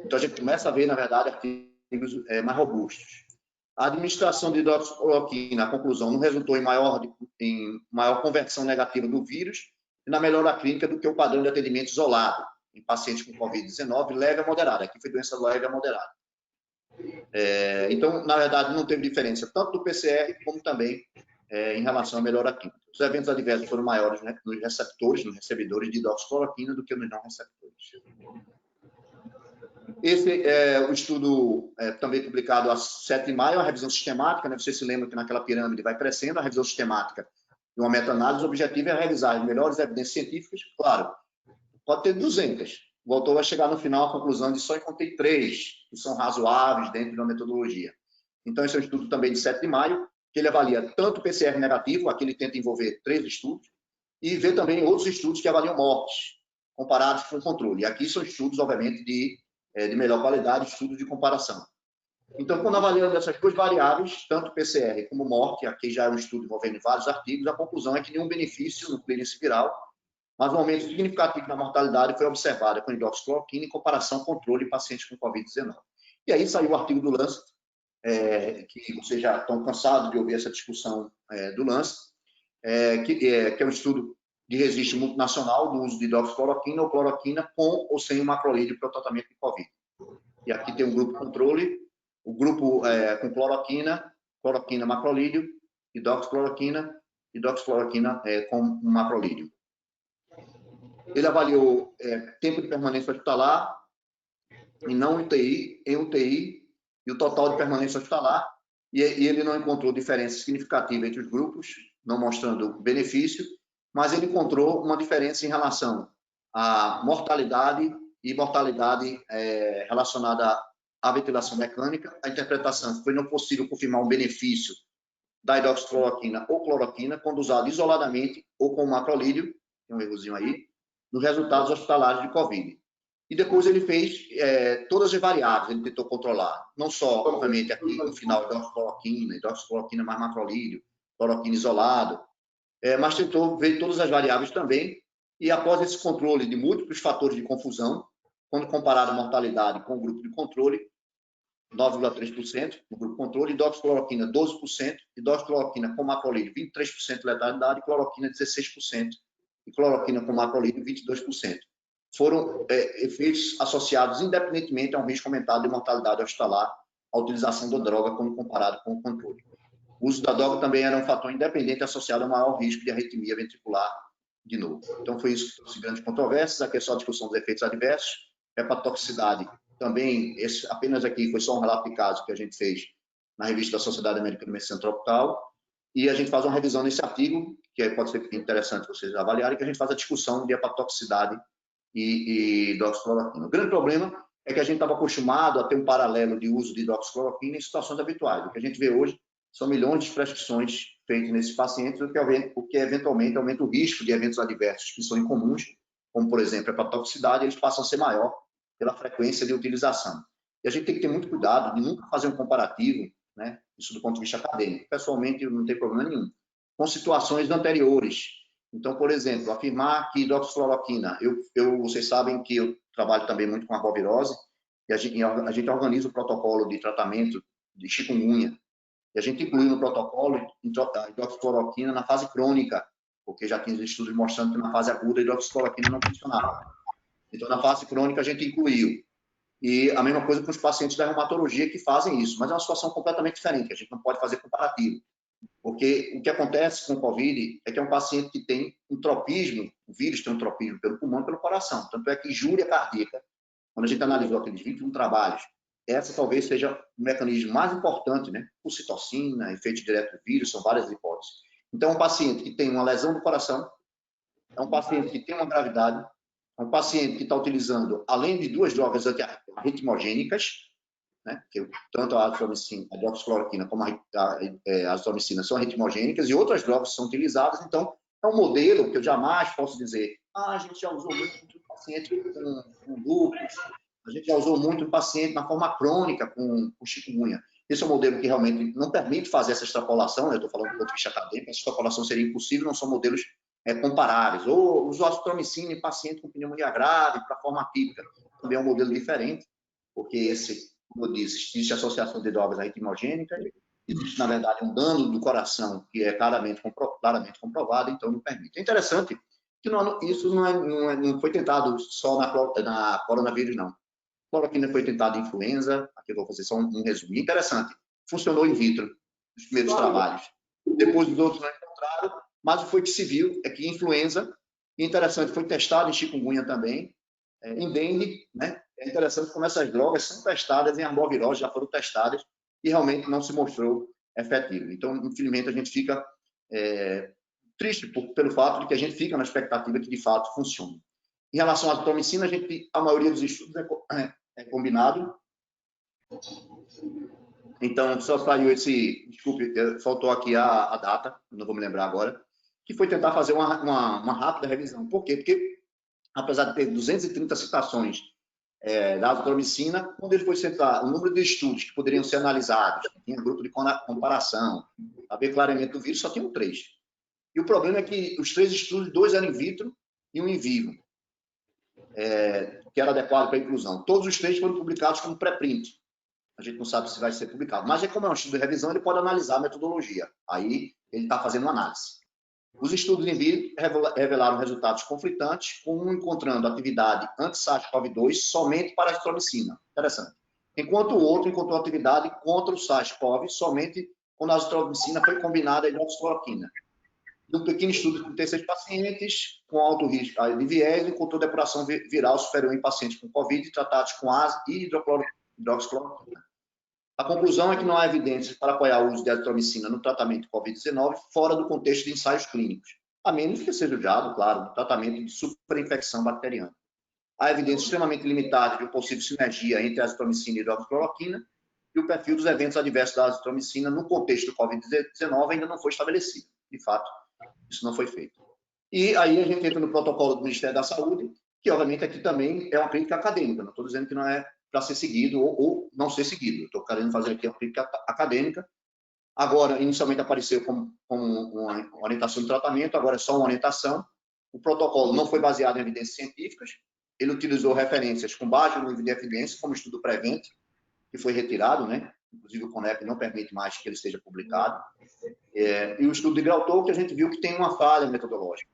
C: Então a gente começa a ver, na verdade, artigos mais robustos. A administração de hidroxicloroquina, a conclusão, não resultou em maior conversão negativa do vírus e na melhora clínica do que o padrão de atendimento isolado em pacientes com Covid-19 leve a moderada. Aqui foi doença leve a moderada. Então, na verdade, não teve diferença tanto do PCR como também em relação à melhora clínica. Os eventos adversos foram maiores, né, nos receptores, nos recebedores de hidroxicloroquina do que nos não receptores. Esse é o estudo também publicado a 7 de maio, a revisão sistemática, né? Você se lembra que naquela pirâmide vai crescendo, a revisão sistemática e uma meta-análise, o objetivo é revisar as melhores evidências científicas, claro, pode ter 200. O autor vai chegar no final à conclusão de só encontrei 3, que são razoáveis dentro de uma metodologia. Então, esse é um estudo também de 7 de maio, que ele avalia tanto o PCR negativo, aqui ele tenta envolver 3 estudos, e vê também outros estudos que avaliam mortes, comparados com o controle. E aqui são estudos, obviamente, de melhor qualidade, estudos de comparação. Então, quando avaliando essas duas variáveis, tanto PCR como morte, aqui já é um estudo envolvendo vários artigos, a conclusão é que nenhum benefício no clearance viral, mas um aumento significativo na mortalidade foi observado com hidroxicloroquina em comparação ao controle em pacientes com Covid-19. E aí saiu o artigo do Lancet, que vocês já estão cansados de ouvir essa discussão do Lancet, que é um estudo de registro multinacional do uso de hidroxicloroquina ou cloroquina com ou sem o macrolídeo para o tratamento de Covid. E aqui tem um grupo controle, o grupo com cloroquina macrolídeo, hidroxicloroquina com macrolídeo. Ele avaliou tempo de permanência hospitalar e não UTI, em UTI, e o total de permanência hospitalar, e ele não encontrou diferença significativa entre os grupos, não mostrando benefício, mas ele encontrou uma diferença em relação à mortalidade e mortalidade relacionada à ventilação mecânica. A interpretação foi não possível confirmar um benefício da hidroxicloroquina ou cloroquina quando usado isoladamente ou com macrolídeo, tem um errozinho aí, nos resultados hospitalares de Covid. E depois ele fez todas as variáveis, ele tentou controlar, não só, obviamente, aqui no final, hidroxicloroquina mais macrolídeo, cloroquina isolado, mas tentou ver todas as variáveis também, e após esse controle de múltiplos fatores de confusão, quando comparado a mortalidade com o grupo de controle, 9,3% no grupo controle, hidroxicloroquina 12%, hidroxicloroquina com macrolídeo 23% de letalidade, cloroquina 16%, e cloroquina com macrolídeo 22%. Foram efeitos associados independentemente a um risco aumentado de mortalidade hospitalar, a utilização da droga quando comparado com o controle. O uso da droga também era um fator independente associado a maior risco de arritmia ventricular de novo. Então, foi isso que trouxe grandes controvérsias. Aqui é só a discussão dos efeitos adversos. Hepatotoxicidade também, apenas aqui foi só um relato de caso que a gente fez na revista da Sociedade Americana de Medicina Tropical, e a gente faz uma revisão nesse artigo, que pode ser interessante vocês avaliarem, que a gente faz a discussão de hepatotoxicidade e hidroxicloroquina. O grande problema é que a gente estava acostumado a ter um paralelo de uso de hidroxicloroquina em situações habituais. O que a gente vê hoje são milhões de prescrições feitas nesses pacientes, o que eventualmente aumenta o risco de eventos adversos que são incomuns, como, por exemplo, a hepatotoxicidade, eles passam a ser maior pela frequência de utilização. E a gente tem que ter muito cuidado de nunca fazer um comparativo, né, isso do ponto de vista acadêmico. Pessoalmente, não tem problema nenhum, com situações anteriores. Então, por exemplo, afirmar que hidroxicloroquina, vocês sabem que eu trabalho também muito com arbovirose, que a gente organiza o protocolo de tratamento de chikungunya, e a gente incluiu no protocolo a hidroxicloroquina na fase crônica, porque já tinha estudos mostrando que na fase aguda a hidroxicloroquina não funcionava. Então, na fase crônica, a gente incluiu. E a mesma coisa com os pacientes da reumatologia que fazem isso, mas é uma situação completamente diferente, a gente não pode fazer comparativo. Porque o que acontece com o COVID é que é um paciente que tem um tropismo, o vírus tem um tropismo pelo pulmão e pelo coração. Tanto é que injúria cardíaca, quando a gente analisou aqueles 21 trabalhos, essa talvez seja o mecanismo mais importante, né? Por citocina, efeito direto do vírus, são várias hipóteses. Então, um paciente que tem uma lesão do coração, é um paciente que tem uma gravidade, é um paciente que está utilizando, além de 2 drogas antiarritmogênicas, né? Que tanto a azitromicina, a hidroxicloroquina como a azitromicina são arritmogênicas e outras drogas são utilizadas. Então, é um modelo que eu jamais posso dizer, a gente já usou muito no paciente com lúpus, a gente já usou muito no paciente na forma crônica com chikungunya. Esse é um modelo que realmente não permite fazer essa extrapolação, né? Eu estou falando do ponto de vista acadêmico, essa extrapolação seria impossível, não são modelos comparáveis. Ou usar azitromicina em paciente com pneumonia grave, para a forma típica, também é um modelo diferente, porque esse, como eu disse, existe associação de drogas arritmogênicas, existe, na verdade, um dano do coração que é claramente comprovado, então não permite. É interessante que isso não foi tentado só na coronavírus, não. Cloroquina foi tentado em influenza, aqui eu vou fazer só um resumo. Interessante, funcionou in vitro, nos primeiros trabalhos. Depois os outros não encontraram, mas o que se viu é que influenza, interessante, foi testado em chikungunya também, em dengue, né? É interessante como essas drogas são testadas em arbovirose, já foram testadas e realmente não se mostrou efetivo. Então, infelizmente, a gente fica triste pelo fato de que a gente fica na expectativa que de fato funcione. Em relação à azitromicina, a maioria dos estudos é combinado. Então, só saiu desculpe, faltou aqui a data, não vou me lembrar agora, que foi tentar fazer uma rápida revisão. Por quê? Porque, apesar de ter 230 citações da azitromicina, quando ele foi citar o número de estudos que poderiam ser analisados, tinha grupo de comparação, a ver claramente do vírus, só tinham 3. E o problema é que os 3 estudos, 2 eram in vitro e um in vivo, que era adequado para a inclusão. Todos os 3 foram publicados como pré-print. A gente não sabe se vai ser publicado. Mas, como é um estudo de revisão, ele pode analisar a metodologia. Aí, ele está fazendo uma análise. Os estudos in vivo revelaram resultados conflitantes, com um encontrando atividade anti-SARS-CoV-2 somente para a azitromicina. Interessante. Enquanto o outro encontrou atividade contra o SARS-CoV somente quando a azitromicina foi combinada à hidroxicloroquina. Num pequeno estudo de 36 pacientes com alto risco de viés, encontrou depuração viral superior em pacientes com Covid tratados com AS e hidroxicloroquina. A conclusão é que não há evidências para apoiar o uso de azitromicina no tratamento de Covid-19 fora do contexto de ensaios clínicos, a menos que seja usado, claro, no tratamento de superinfecção bacteriana. Há evidência extremamente limitada de uma possível sinergia entre a azitromicina e a hidroxicloroquina, e o perfil dos eventos adversos da azitromicina no contexto do Covid-19 ainda não foi estabelecido. De fato, isso não foi feito. E aí a gente entra no protocolo do Ministério da Saúde, que obviamente aqui também é uma crítica acadêmica, não estou dizendo que não é para ser seguido ou não ser seguido. Estou querendo fazer aqui uma crítica acadêmica. Agora, inicialmente apareceu como uma orientação de tratamento, agora é só uma orientação. O protocolo não foi baseado em evidências científicas, ele utilizou referências com baixo nível de evidência, como o estudo Prevent, que foi retirado, né? Inclusive o CONEP não permite mais que ele seja publicado. E o estudo de Grautou, que a gente viu que tem uma falha metodológica.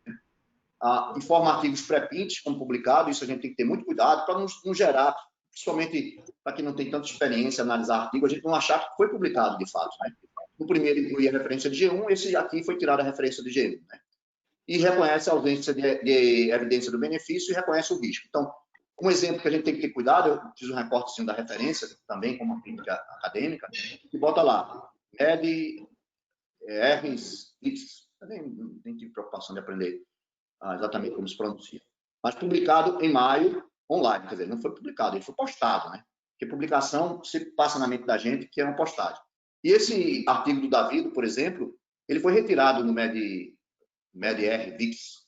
C: Informativos pré-prints, como publicado, isso a gente tem que ter muito cuidado para não gerar, principalmente para quem não tem tanta experiência em analisar artigo, a gente não achar que foi publicado de fato, né? No primeiro incluía a referência de G1, esse aqui foi tirado a referência de G1, né? E reconhece a ausência de evidência do benefício e reconhece o risco. Então, um exemplo que a gente tem que ter cuidado, eu fiz um recorte da referência, também como uma crítica acadêmica, que bota lá, RIS, eu nem tive preocupação de aprender exatamente como se pronuncia, mas publicado em maio, online, quer dizer, não foi publicado, ele foi postado, né? Porque publicação se passa na mente da gente que é uma postagem. E esse artigo do Davido, por exemplo, ele foi retirado no MEDR VIX.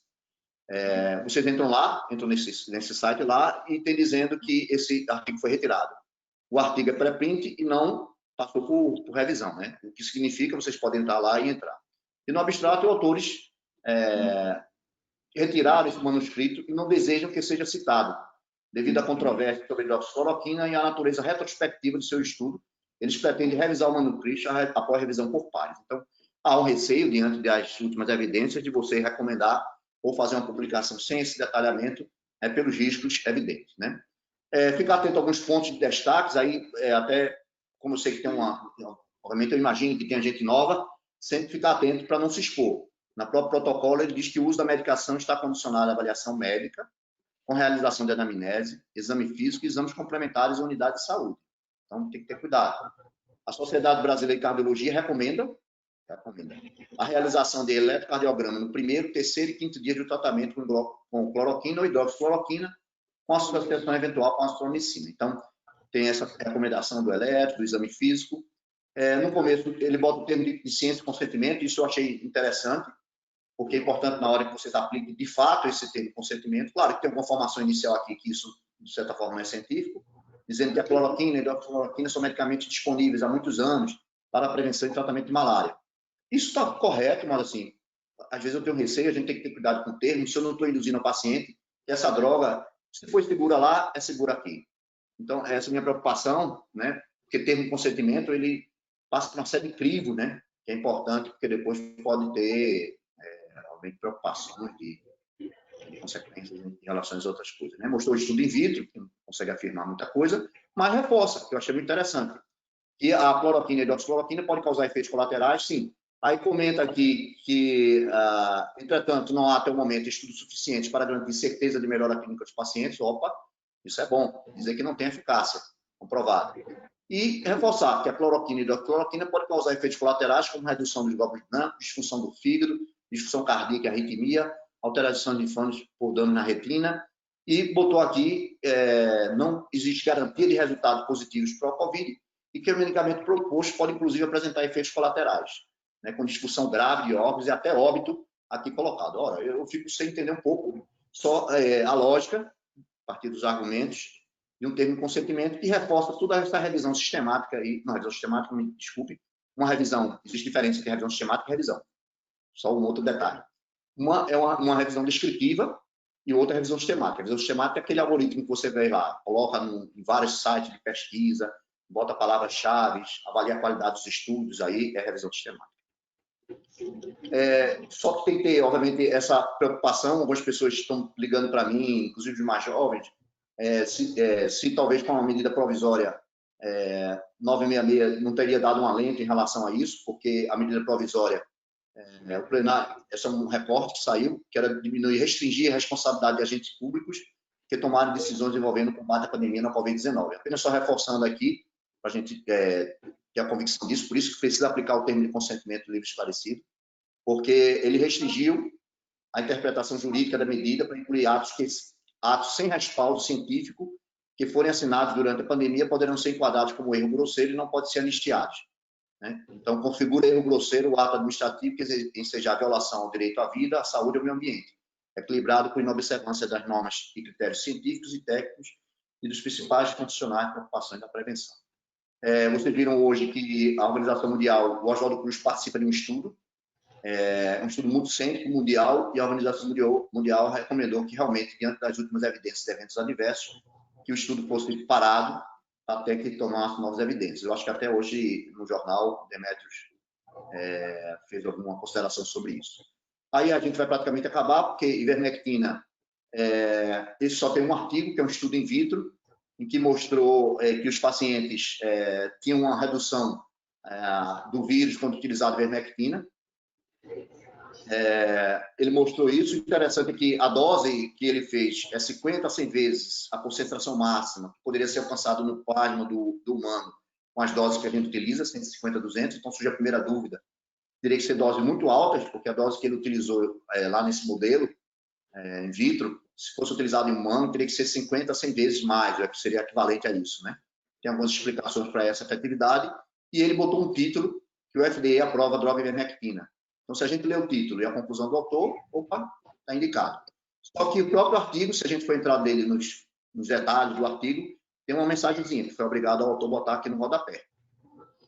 C: Vocês entram nesse site lá e tem dizendo que esse artigo foi retirado. O artigo é pré-print e não passou por revisão, né? O que significa, vocês podem entrar lá e entrar. E no abstrato, autores retiraram esse manuscrito e não desejam que seja citado. devido à controvérsia sobre a hidroxicloroquina e à natureza retrospectiva do seu estudo, eles pretendem revisar o manuscrito após revisão por pares. Então, há um receio, diante das últimas evidências, de você recomendar ou fazer uma publicação sem esse detalhamento pelos riscos evidentes, né? Ficar atento a alguns pontos de destaques, aí até, como eu sei que tem obviamente eu imagino que tem gente nova, sempre ficar atento para não se expor. Na próprio protocolo, ele diz que o uso da medicação está condicionado à avaliação médica, com realização de anamnese, exame físico e exames complementares à unidade de saúde. Então, tem que ter cuidado. A Sociedade Brasileira de Cardiologia recomenda a realização de eletrocardiograma no primeiro, terceiro e quinto dia do tratamento com cloroquina ou hidroxicloroquina, com associação eventual com a azitromicina. Então, tem essa recomendação do eletro, do exame físico. No começo, ele bota o termo de ciência e consentimento, isso eu achei interessante, porque é importante na hora que vocês apliquem de fato esse termo de consentimento. Claro que tem uma formação inicial aqui que isso, de certa forma, não é científico, dizendo que a cloroquina e a hidroxicloroquina são medicamentos disponíveis há muitos anos para a prevenção e tratamento de malária. Isso está correto, mas assim, às vezes eu tenho receio, a gente tem que ter cuidado com o termo, se eu não estou induzindo ao paciente que essa droga, se for segura lá, é segura aqui. Então, essa é a minha preocupação, né? Porque termo de consentimento, ele passa por uma série de crivos, né? Que é importante, porque depois pode ter realmente preocupações de consequências em relação às outras coisas, né? Mostrou o estudo in vitro, que não consegue afirmar muita coisa, mas reforça, que eu achei muito interessante, que a cloroquina e a hidroxicloroquina podem causar efeitos colaterais, sim. Aí comenta aqui que, entretanto, não há até o momento estudos suficientes para garantir certeza de melhora clínica dos pacientes. Opa, isso é bom, dizer que não tem eficácia comprovada. E reforçar que a cloroquina e a hidroxicloroquina podem causar efeitos colaterais, como redução dos glóbulos brancos, disfunção do fígado, disfunção cardíaca e arritmia, alteração de linfônodos por dano na retina, e botou aqui, não existe garantia de resultados positivos para o COVID, e que o medicamento proposto pode, inclusive, apresentar efeitos colaterais, né, com disfunção grave de órgãos e até óbito aqui colocado. Ora, eu fico sem entender um pouco só a lógica, a partir dos argumentos, de um termo de consentimento que reforça toda essa revisão sistemática, não, revisão sistemática, me desculpe, uma revisão, existe diferença entre revisão sistemática e revisão. Só um outro detalhe. Uma é uma revisão descritiva e outra é a revisão sistemática. A revisão sistemática é aquele algoritmo que você vê lá, coloca em vários sites de pesquisa, bota palavras-chave, avalia a qualidade dos estudos, aí é a revisão sistemática. Só que tem que ter, obviamente, essa preocupação. Algumas pessoas estão ligando para mim, inclusive os mais jovens, se talvez com uma medida provisória 966 não teria dado um alento em relação a isso, porque a medida provisória, o plenário, esse é um recorte que saiu, que era diminuir, restringir a responsabilidade de agentes públicos que tomaram decisões envolvendo o combate à pandemia na Covid-19. Apenas só reforçando aqui, para a gente ter a convicção disso, por isso que precisa aplicar o termo de consentimento livre e esclarecido, porque ele restringiu a interpretação jurídica da medida para incluir atos sem respaldo científico que forem assinados durante a pandemia poderão ser enquadrados como erro grosseiro e não podem ser anistiados, né? Então, configura erro grosseiro o ato administrativo que ensejar violação ao direito à vida, à saúde e ao meio ambiente, equilibrado com inobservância das normas e critérios científicos e técnicos e dos principais condicionais de preocupações da prevenção. Vocês viram hoje que a Organização Mundial, o Oswaldo Cruz participa de um estudo multicêntrico mundial, e a Organização Mundial recomendou que realmente, diante das últimas evidências de eventos adversos, que o estudo fosse parado até que tomasse novas evidências. Eu acho que até hoje, no jornal, Demetrios fez alguma consideração sobre isso. Aí a gente vai praticamente acabar, porque ivermectina, esse só tem um artigo, que é um estudo in vitro, em que mostrou que os pacientes tinham uma redução do vírus quando utilizado ivermectina. Ele mostrou isso. O interessante é que a dose que ele fez é 50 a 100 vezes a concentração máxima que poderia ser alcançada no plasma do humano com as doses que a gente utiliza, 150 a 200. Então surge a primeira dúvida: teria que ser doses muito altas, porque a dose que ele utilizou lá nesse modelo in vitro, se fosse utilizado em humano, teria que ser 50 a 100 vezes mais, que seria equivalente a isso, né? Tem algumas explicações para essa efetividade, e ele botou um título que o FDA aprova a droga ivermectina. Então, se a gente ler o título e a conclusão do autor, opa, está indicado. Só que o próprio artigo, se a gente for entrar nele nos detalhes do artigo, tem uma mensagenzinha que foi obrigado ao autor botar aqui no rodapé.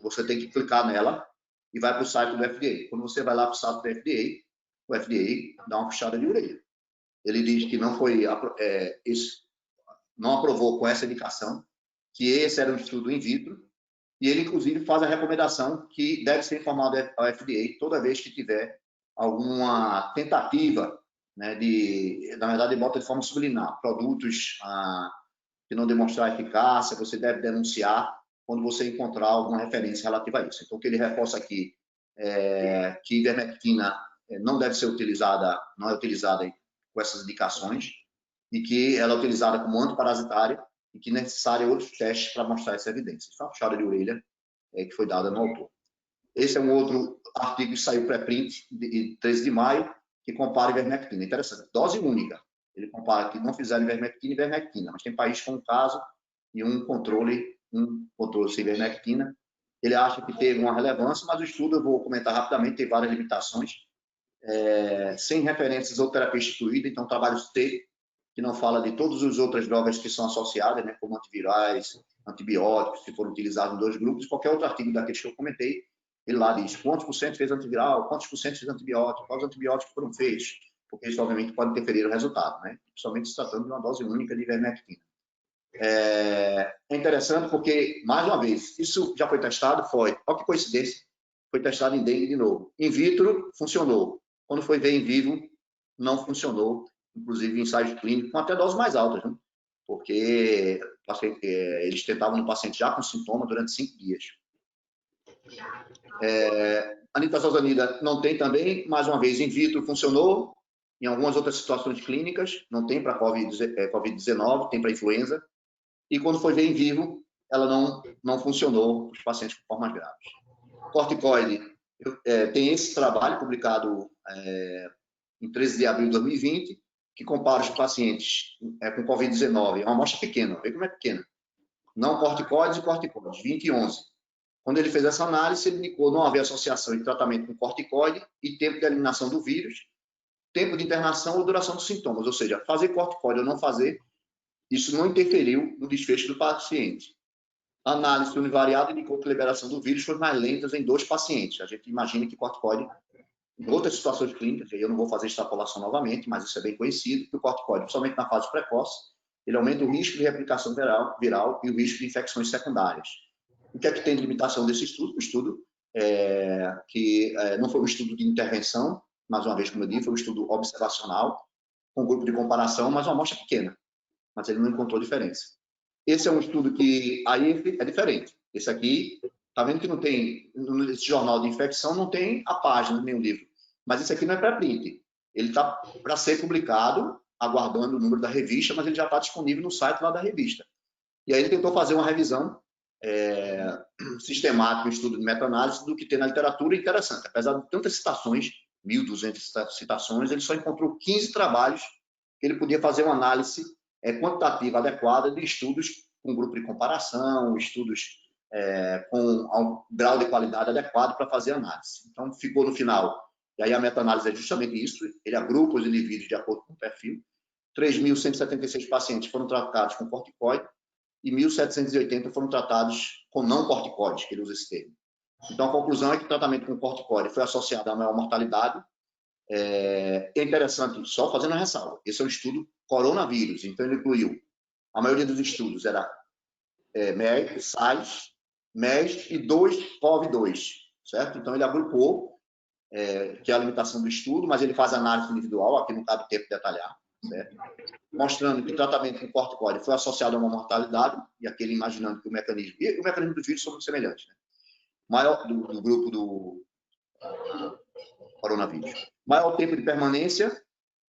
C: Você tem que clicar nela e vai para o site do FDA. Quando você vai lá para o site do FDA, o FDA dá uma puxada de orelha. Ele diz que não foi não aprovou com essa indicação, que esse era um estudo in vitro, e ele, inclusive, faz a recomendação que deve ser informado ao FDA toda vez que tiver alguma tentativa, né, na verdade, ele bota de forma subliminar, produtos que não demonstrar eficácia, você deve denunciar quando você encontrar alguma referência relativa a isso. Então, o que ele reforça aqui é que ivermectina não deve ser utilizada, não é utilizada com essas indicações, e que ela é utilizada como antiparasitária e que é necessário outros testes para mostrar essa evidência. Isso é uma puxada de orelha que foi dada no autor. Esse é um outro artigo que saiu pré-print, de 13 de maio, que compara ivermectina. Interessante, dose única. Ele compara que não fizeram ivermectina e ivermectina, mas tem país com um caso e um controle sem ivermectina. Ele acha que teve uma relevância, mas o estudo, eu vou comentar rapidamente, tem várias limitações, sem referências ou terapia instituída, então trabalho C, que não fala de todas as outras drogas que são associadas, né, como antivirais, antibióticos, que foram utilizados em 2 grupos, qualquer outro artigo daqueles que eu comentei, ele lá diz quantos por cento fez antiviral, quantos por cento fez antibiótico, quais antibióticos foram feitos, porque isso, obviamente, pode interferir no resultado, né? Principalmente se tratando de uma dose única de ivermectina. É interessante porque, mais uma vez, isso já foi testado, olha que coincidência, foi testado em dengue de novo. In vitro, funcionou. Quando foi ver em vivo, não funcionou, inclusive em ensaios clínicos, com até doses mais altas, né? Porque eles tentavam no paciente já com sintoma durante 5 dias. A nitazoxanida não tem também, mais uma vez, in vitro funcionou, em algumas outras situações clínicas, não tem para COVID-19, tem para influenza, e quando foi ver em vivo, ela não funcionou para os pacientes com formas graves. Corticoide, tem esse trabalho publicado em 13 de abril de 2020, que compara os pacientes com COVID-19, é uma amostra pequena, vê como é pequena, não corticoides e corticoides, 20 e 11. Quando ele fez essa análise, ele indicou não haver associação de tratamento com corticoide e tempo de eliminação do vírus, tempo de internação ou duração dos sintomas, ou seja, fazer corticoide ou não fazer, isso não interferiu no desfecho do paciente. A análise univariada indicou que a liberação do vírus foi mais lenta em 2 pacientes. A gente imagina que corticoide, em outras situações clínicas, eu não vou fazer extrapolação novamente, mas isso é bem conhecido, que o corticoide, principalmente na fase precoce, ele aumenta o risco de replicação viral e o risco de infecções secundárias. O que é que tem de limitação desse estudo? O estudo que não foi um estudo de intervenção, mais uma vez, como eu disse, foi um estudo observacional, com um grupo de comparação, mas uma amostra pequena. Mas ele não encontrou diferença. Esse é um estudo que aí é diferente. Esse aqui, tá vendo que não tem, nesse jornal de infecção, não tem a página, nem o livro. Mas esse aqui não é pré-print. Ele está para ser publicado, aguardando o número da revista, mas ele já está disponível no site lá da revista. E aí ele tentou fazer uma revisão sistemática, um estudo de meta-análise do que tem na literatura, interessante. Apesar de tantas citações, 1.200 citações, ele só encontrou 15 trabalhos que ele podia fazer uma análise quantitativa adequada de estudos com grupo de comparação, estudos com um grau de qualidade adequado para fazer análise. Então, ficou no final, e aí a meta-análise é justamente isso, ele agrupa os indivíduos de acordo com o perfil. 3.176 pacientes foram tratados com corticoide e 1.780 foram tratados com não corticoides, que ele usa esse termo. Então, a conclusão é que o tratamento com corticoide foi associado a maior mortalidade. É interessante, só fazendo uma ressalva, esse é um estudo coronavírus, então ele incluiu, a maioria dos estudos era MERS, SARS, MERS e 2 COV-2, certo? Então ele agrupou, que é a limitação do estudo, mas ele faz análise individual, aqui não cabe tempo de detalhar, certo? Mostrando que o tratamento com corticoide foi associado a uma mortalidade, e aquele imaginando que o mecanismo do vírus são muito semelhantes, né? Maior do grupo do coronavírus. Maior tempo de permanência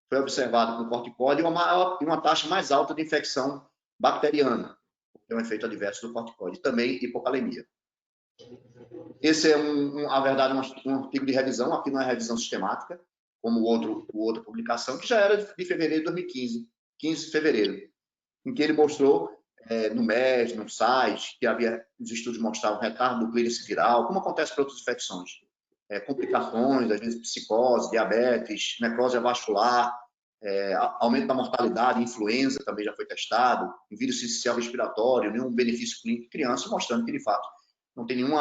C: foi observado com corticoide e uma taxa mais alta de infecção bacteriana, que é um efeito adverso do corticoide, e também hipocalemia. Esse é, a verdade, um artigo de revisão, aqui não é revisão sistemática, como outra publicação, que já era de fevereiro de 2015, 15 de fevereiro, em que ele mostrou no MES, no SAIS, que os estudos mostravam retardo do clearance viral, como acontece para outras infecções. Complicações, às vezes psicose, diabetes, necrose vascular, aumento da mortalidade, influenza também já foi testado, vírus sincicial respiratório, nenhum benefício clínico em criança, mostrando que, de fato, não tem nenhum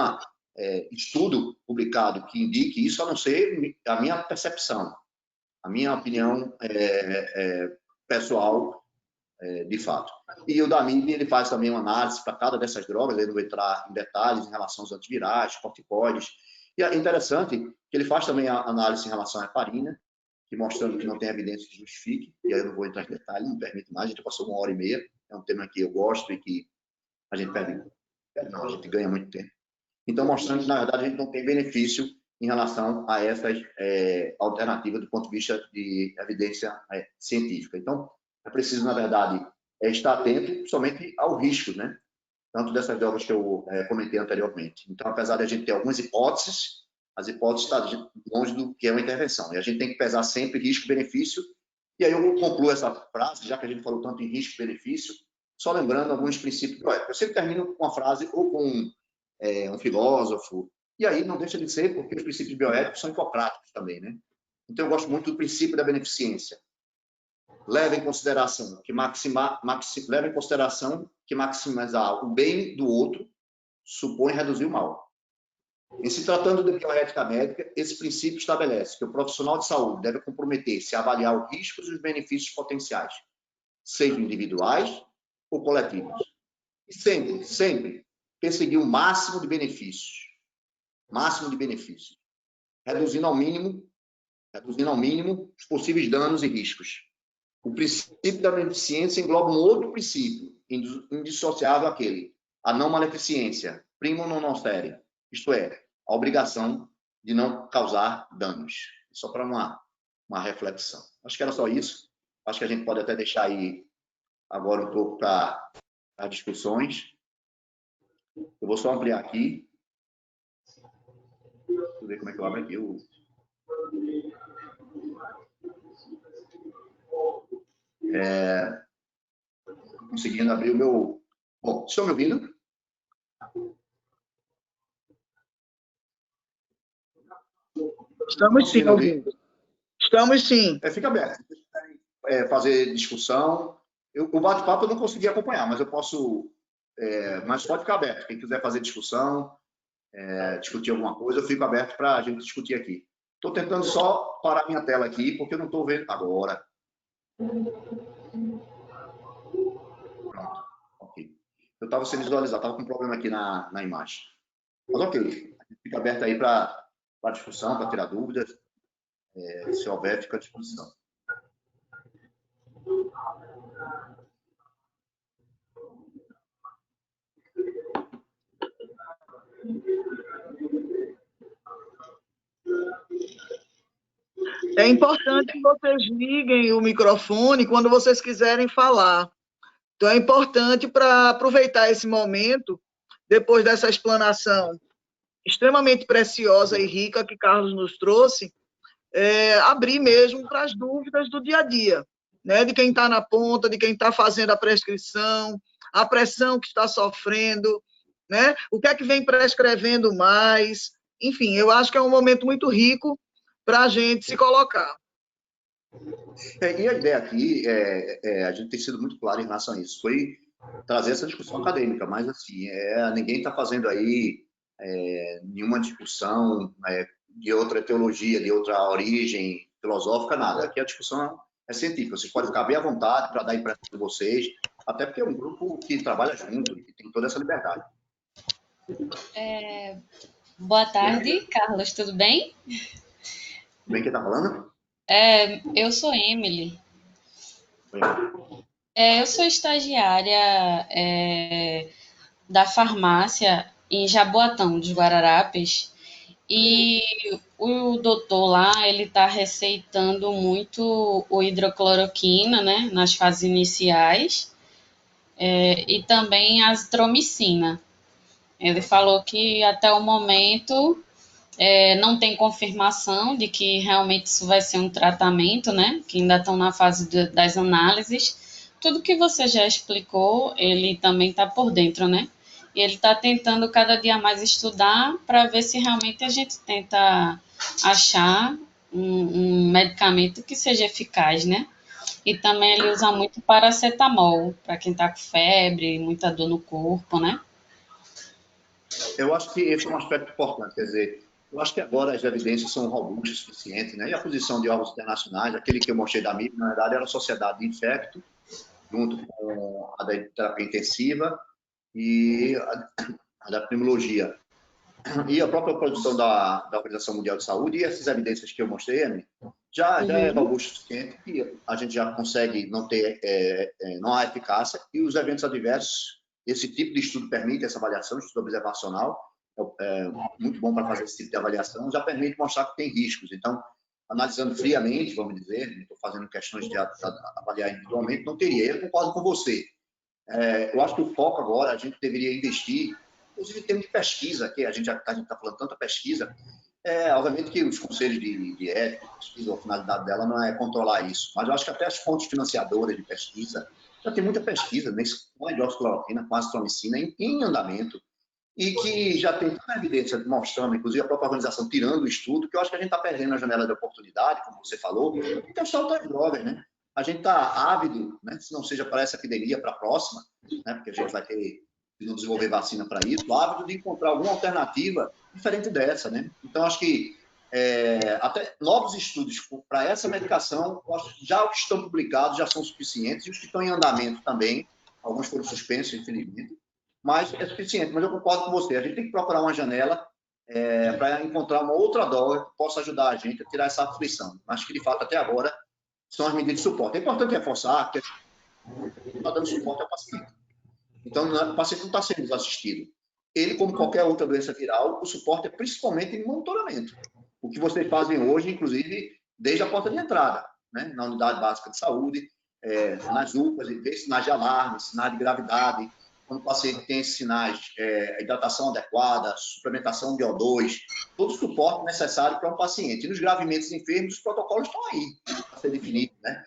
C: estudo publicado que indique isso, a não ser a minha percepção, a minha opinião pessoal, de fato. E o DAMIB, ele faz também uma análise para cada dessas drogas, ele não vai entrar em detalhes em relação aos antivirais, corticoides. E é interessante que ele faz também a análise em relação à heparina, que mostrando que não tem evidência que justifique, e aí eu não vou entrar em detalhes, não permite mais, a gente passou 1h30, é um tema que eu gosto e que a gente a gente ganha muito tempo. Então, mostrando que, na verdade, a gente não tem benefício em relação a essas alternativas do ponto de vista de evidência científica. Então, é preciso, na verdade, estar atento somente ao risco, né? Tanto dessas drogas que eu comentei anteriormente. Então, apesar de a gente ter algumas hipóteses, as hipóteses estão longe do que é uma intervenção. E a gente tem que pesar sempre risco-benefício. E aí eu concluo essa frase, já que a gente falou tanto em risco-benefício, só lembrando alguns princípios bioéticos. Eu sempre termino com uma frase ou com um filósofo, e aí não deixa de ser, porque os princípios bioéticos são hipocráticos também, né? Então, eu gosto muito do princípio da beneficência. Leve em consideração que maximizar o bem do outro supõe reduzir o mal. Em se tratando de bioética médica, esse princípio estabelece que o profissional de saúde deve comprometer-se a avaliar os riscos e os benefícios potenciais, sejam individuais ou coletivos. E sempre perseguir o máximo de benefícios, reduzindo ao mínimo os possíveis danos e riscos. O princípio da beneficência engloba um outro princípio, indissociável àquele, a não maleficência, primo non nocere, isto é, a obrigação de não causar danos. Só para uma reflexão. Acho que era só isso. Acho que a gente pode até deixar aí agora um pouco para as discussões. Eu vou só ampliar aqui. Deixa eu ver como é que eu abro aqui. Conseguindo abrir o meu... Bom, estão me ouvindo?
A: Estamos sim ouvindo. Estamos sim.
C: Fica aberto. Fazer discussão. O bate-papo eu não consegui acompanhar, mas eu posso... mas pode ficar aberto. Quem quiser fazer discussão, discutir alguma coisa, eu fico aberto para a gente discutir aqui. Estou tentando só parar minha tela aqui, porque eu não estou vendo agora. Pronto. Ok. Eu estava sem visualizar, estava com um problema aqui na imagem. Mas ok, a gente fica aberto aí para discussão, para tirar dúvidas. Se houver, fica à disposição.
A: É importante que vocês liguem o microfone quando vocês quiserem falar. Então, é importante para aproveitar esse momento, depois dessa explanação extremamente preciosa e rica que Carlos nos trouxe, abrir mesmo para as dúvidas do dia a dia, né? De quem está na ponta, de quem está fazendo a prescrição, a pressão que está sofrendo, né? O que é que vem prescrevendo mais. Enfim, eu acho que é um momento muito rico para a gente se colocar.
C: E a ideia aqui, a gente tem sido muito claro em relação a isso, foi trazer essa discussão acadêmica, mas assim, ninguém está fazendo aí nenhuma discussão de outra teologia, de outra origem filosófica, nada. Aqui a discussão é científica, vocês podem ficar bem à vontade para dar a impressão de vocês, até porque é um grupo que trabalha junto e tem toda essa liberdade.
F: Boa tarde, Carlos, tudo bem?
C: Tudo bem, quem está falando?
F: Eu sou Emily. Eu sou estagiária da farmácia em Jaboatão dos Guararapes e o doutor lá, ele está receitando muito o hidrocloroquina, né, nas fases iniciais e também a azitromicina. Ele falou que até o momento não tem confirmação de que realmente isso vai ser um tratamento, né? Que ainda estão na fase das análises. Tudo que você já explicou, ele também está por dentro, né? E ele está tentando cada dia mais estudar para ver se realmente a gente tenta achar um medicamento que seja eficaz, né? E também ele usa muito paracetamol para quem está com febre, muita dor no corpo, né?
C: Eu acho que esse é um aspecto importante, quer dizer, eu acho que agora as evidências são robustas o suficiente, né? E a posição de órgãos internacionais, aquele que eu mostrei da MIB, na verdade, era a Sociedade de Infecto junto com a da terapia intensiva e a da pneumologia. E a própria produção da Organização Mundial de Saúde e essas evidências que eu mostrei, Amy, já é robusto o suficiente que a gente já consegue não há eficácia, e os eventos adversos, esse tipo de estudo permite essa avaliação, estudo observacional, muito bom para fazer esse tipo de avaliação, já permite mostrar que tem riscos. Então, analisando friamente, vamos dizer, não estou fazendo questões de avaliar individualmente, não teria. Eu concordo com você. Eu acho que o foco agora, a gente deveria investir, inclusive em termos de pesquisa, que a gente está falando tanta pesquisa, obviamente que os conselhos de ética, pesquisa, a finalidade dela não é controlar isso, mas eu acho que até as fontes financiadoras de pesquisa, já tem muita pesquisa com a hidroxicloroquina, com a azitromicina em andamento, e que já tem tanta evidência mostrando, inclusive a própria organização tirando o estudo, que eu acho que a gente está perdendo a janela de oportunidade, como você falou, em testar outras drogas, né? A gente está ávido, né? Se não seja para essa epidemia, para a próxima, né? Porque a gente vai ter que desenvolver vacina para isso, ávido de encontrar alguma alternativa diferente dessa, né? Então, acho que até novos estudos para essa medicação, já os que estão publicados já são suficientes, e os que estão em andamento também, alguns foram suspensos, infelizmente, mas é suficiente. Mas eu concordo com você, a gente tem que procurar uma janela para encontrar uma outra droga que possa ajudar a gente a tirar essa aflição. Acho que, de fato, até agora, são as medidas de suporte. É importante reforçar que está dando suporte ao paciente. Então, o paciente não está sendo desassistido. Ele, como qualquer outra doença viral, o suporte é principalmente em monitoramento. O que vocês fazem hoje, inclusive, desde a porta de entrada, né? Na unidade básica de saúde, nas UPAs, ver sinais de alarme, sinais de gravidade, quando o paciente tem esses sinais, hidratação adequada, suplementação de O2, todo o suporte necessário para um paciente. E nos gravemente enfermos, os protocolos estão aí para ser definidos, né?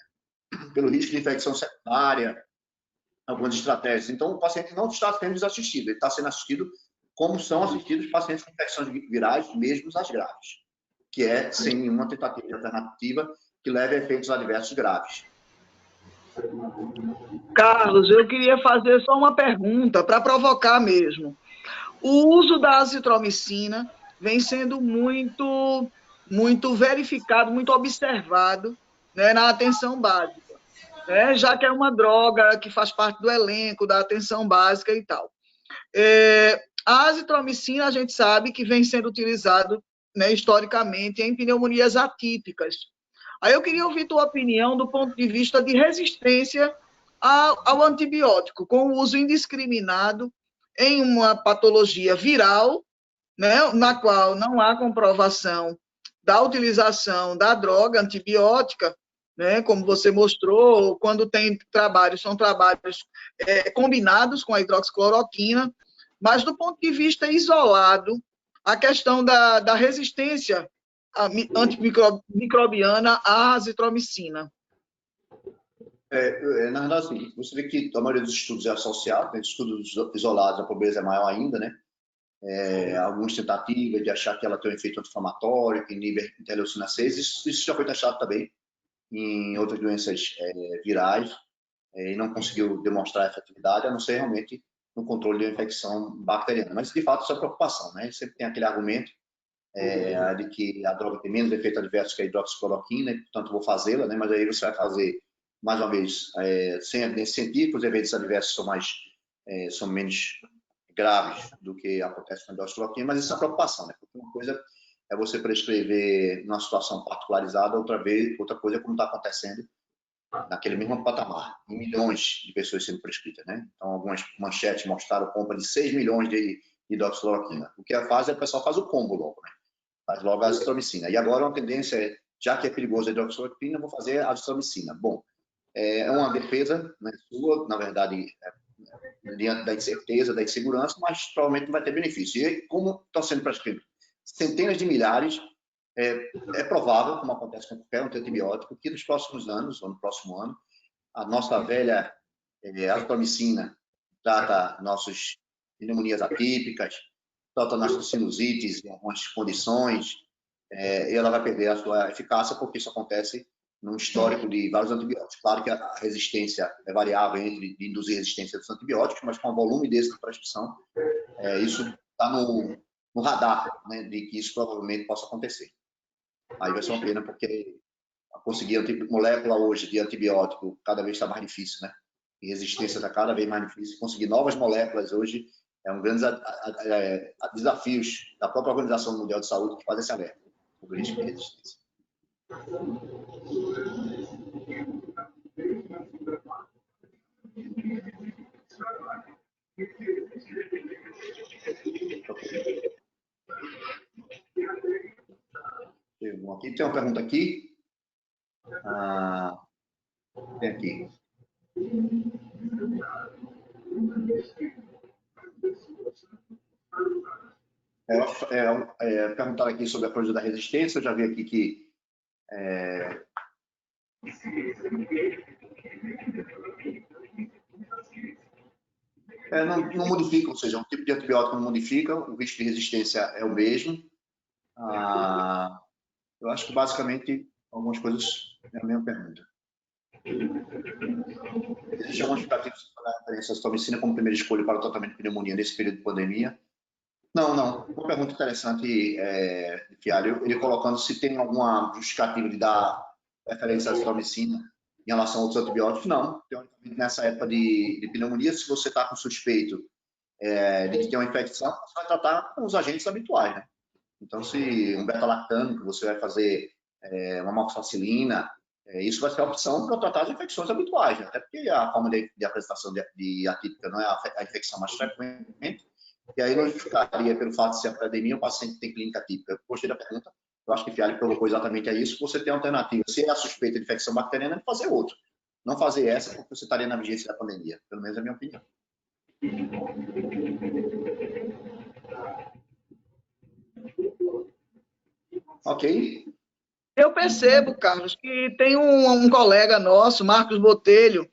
C: Pelo risco de infecção secundária, algumas estratégias. Então, o paciente não está sendo desassistido, ele está sendo assistido como são assistidos pacientes com infecções virais, mesmo as graves, que é sem nenhuma tentativa de alternativa que leve a efeitos adversos graves.
A: Carlos, eu queria fazer só uma pergunta para provocar mesmo. O uso da azitromicina vem sendo muito verificado, muito observado, né, na atenção básica, né, já que é uma droga que faz parte do elenco da atenção básica e tal. A azitromicina, a gente sabe que vem sendo utilizado, né, historicamente em pneumonias atípicas. Aí eu queria ouvir tua opinião do ponto de vista de resistência ao antibiótico, com o uso indiscriminado em uma patologia viral, né, na qual não há comprovação da utilização da droga antibiótica, né, como você mostrou, quando tem trabalhos, são trabalhos combinados com a hidroxicloroquina, mas do ponto de vista isolado, a questão da resistência antimicrobiana à azitromicina.
C: Na verdade, assim, você vê que a maioria dos estudos é associado, né? Estudos isolados, a pobreza é maior ainda, né? Algumas tentativas de achar que ela tem um efeito anti-inflamatório, que inibe a interleucina 6, isso já foi testado também em outras doenças virais, e não conseguiu demonstrar efetividade, a não ser realmente no controle de uma infecção bacteriana. Mas, de fato, isso é preocupação, né? Sempre tem aquele argumento de que a droga tem menos efeito adverso que a hidroxicloroquina, e, portanto, vou fazê-la, né? Mas aí você vai fazer, mais uma vez, sem evidência científica, os efeitos adversos são menos graves do que acontece com a hidroxicloroquina, mas isso é uma preocupação, né? Porque uma coisa é você prescrever numa situação particularizada, outra coisa é como está acontecendo naquele mesmo patamar, em milhões de pessoas sendo prescritas, né? Então, algumas manchetes mostraram compra de 6 milhões de hidroxicloroquina. O que faz o pessoal faz o combo logo, né? Faz logo a azitromicina. E agora uma tendência é, já que é perigoso a hidroxicloroquina, vou fazer a azitromicina. Bom, é uma defesa, né, sua, na verdade, diante da incerteza, da insegurança, mas provavelmente não vai ter benefício. E como está sendo prescrito centenas de milhares, é provável, como acontece com qualquer antibiótico, que nos próximos anos, ou no próximo ano, a nossa velha azitromicina trata nossas pneumonias atípicas, trata nossas sinusites em algumas condições, e ela vai perder a sua eficácia, porque isso acontece num histórico de vários antibióticos. Claro que a resistência é variável entre de induzir resistência dos antibióticos, mas com o volume desse de prescrição, isso está no radar, né, de que isso provavelmente possa acontecer. Aí vai ser uma pena, porque conseguir molécula hoje de antibiótico cada vez está mais difícil, né? e resistência está cada vez mais difícil. Conseguir novas moléculas hoje é um grande desafio da própria Organização Mundial de Saúde que faz esse alerta sobre risco de resistência. Tem uma pergunta aqui. Tem aqui. Perguntaram aqui sobre a coisa da resistência. Eu já vi aqui que não modifica, ou seja, um tipo de antibiótico não modifica, o risco de resistência é o mesmo. Eu acho que basicamente algumas coisas é a mesma pergunta. Existe alguns justificativos para a referência à azitromicina como primeira escolha para o tratamento de pneumonia nesse período de pandemia? Não. Uma pergunta interessante, Fialho, ele colocando se tem alguma justificativa de dar referência à azitromicina em relação a outros antibióticos. Não. Teoricamente, nessa época de pneumonia, se você está com suspeito de que tem uma infecção, você vai tratar com os agentes habituais, né? Então, se um beta-lactâmico, você vai fazer uma amoxicilina, isso vai ser a opção para tratar as infecções habituais, né? Até porque a forma de apresentação de atípica não é a infecção mais frequente, e aí não justificaria pelo fato de ser a pandemia, o paciente tem clínica atípica. Gostei da pergunta, eu acho que o Fialho colocou exatamente a isso, você tem alternativa. Se é a suspeita de infecção bacteriana, de fazer outro. Não fazer essa, porque você estaria na vigência da pandemia, pelo menos é a minha opinião. Ok?
A: Eu percebo, Carlos, que tem um colega nosso, Marcos Botelho,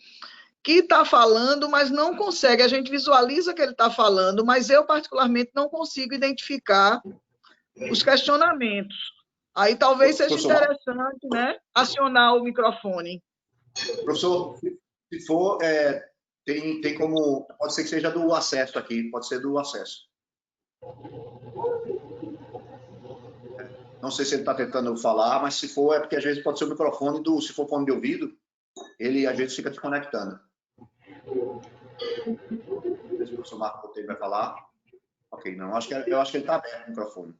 A: que está falando, mas não consegue. A gente visualiza que ele está falando, mas eu, particularmente, não consigo identificar os questionamentos. Aí talvez seja interessante, né, acionar o microfone.
C: Professor, se for, tem como... Pode ser que seja do acesso aqui, pode ser do acesso. Não sei se ele está tentando falar, mas se for, é porque às vezes pode ser o microfone se for fone de ouvido, ele às vezes fica desconectando. Não sei se o professor Marco Botelho vai falar. Ok, não. Eu acho que ele está aberto o microfone.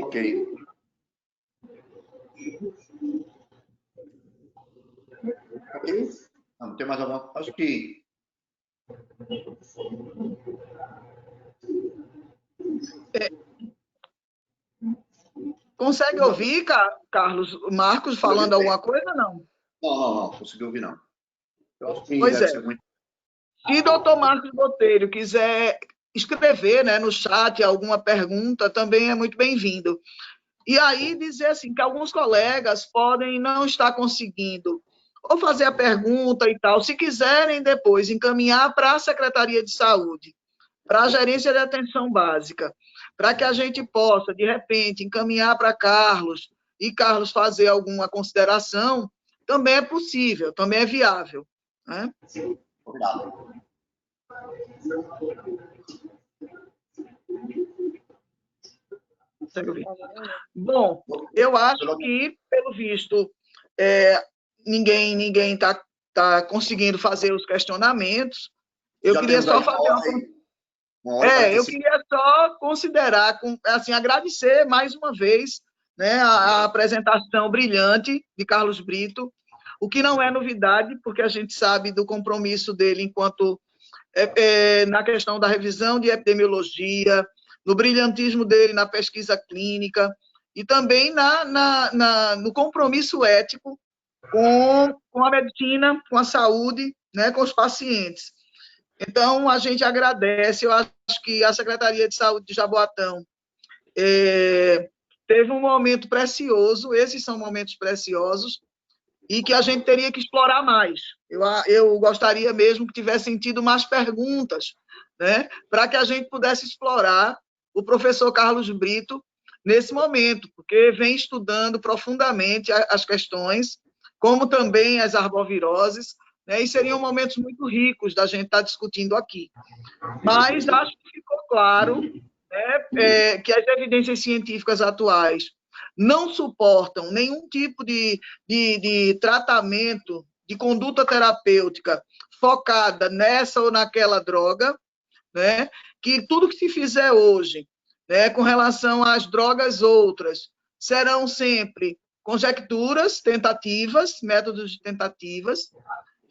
C: Ok. Ok? Não tem mais alguma... Acho que...
A: Consegue ouvir, Carlos, Marcos falando alguma coisa, não?
C: Não. Consegui ouvir, não. Eu acho que
A: pois
C: deve
A: é.
C: ser muito...
A: Se doutor Marcos Botelho quiser escrever, né, no chat alguma pergunta, também é muito bem-vindo. E aí dizer assim, que alguns colegas podem não estar conseguindo ou fazer a pergunta e tal, se quiserem depois encaminhar para a Secretaria de Saúde, para a Gerência de Atenção Básica, para que a gente possa, de repente, encaminhar para Carlos, e Carlos fazer alguma consideração, também é possível, também é viável, né?
C: Obrigado.
A: Bom, eu acho que, pelo visto, ninguém está conseguindo fazer os questionamentos. Eu queria só fazer eu queria só considerar, assim, agradecer mais uma vez, né, a apresentação brilhante de Carlos Brito, o que não é novidade, porque a gente sabe do compromisso dele enquanto na questão da revisão de epidemiologia, no brilhantismo dele na pesquisa clínica e também no compromisso ético com a medicina, com a saúde, né, com os pacientes. Então, a gente agradece. Eu acho que a Secretaria de Saúde de Jaboatão teve um momento precioso, esses são momentos preciosos, e que a gente teria que explorar mais. Eu gostaria mesmo que tivessem tido mais perguntas, né, para que a gente pudesse explorar o professor Carlos Brito nesse momento, porque vem estudando profundamente as questões, como também as arboviroses, né, e seriam momentos muito ricos da gente estar discutindo aqui. Mas acho que ficou claro, né, que as evidências científicas atuais não suportam nenhum tipo de tratamento de conduta terapêutica focada nessa ou naquela droga, né? Que tudo que se fizer hoje, né, com relação às drogas outras, serão sempre conjecturas, tentativas, métodos de tentativas.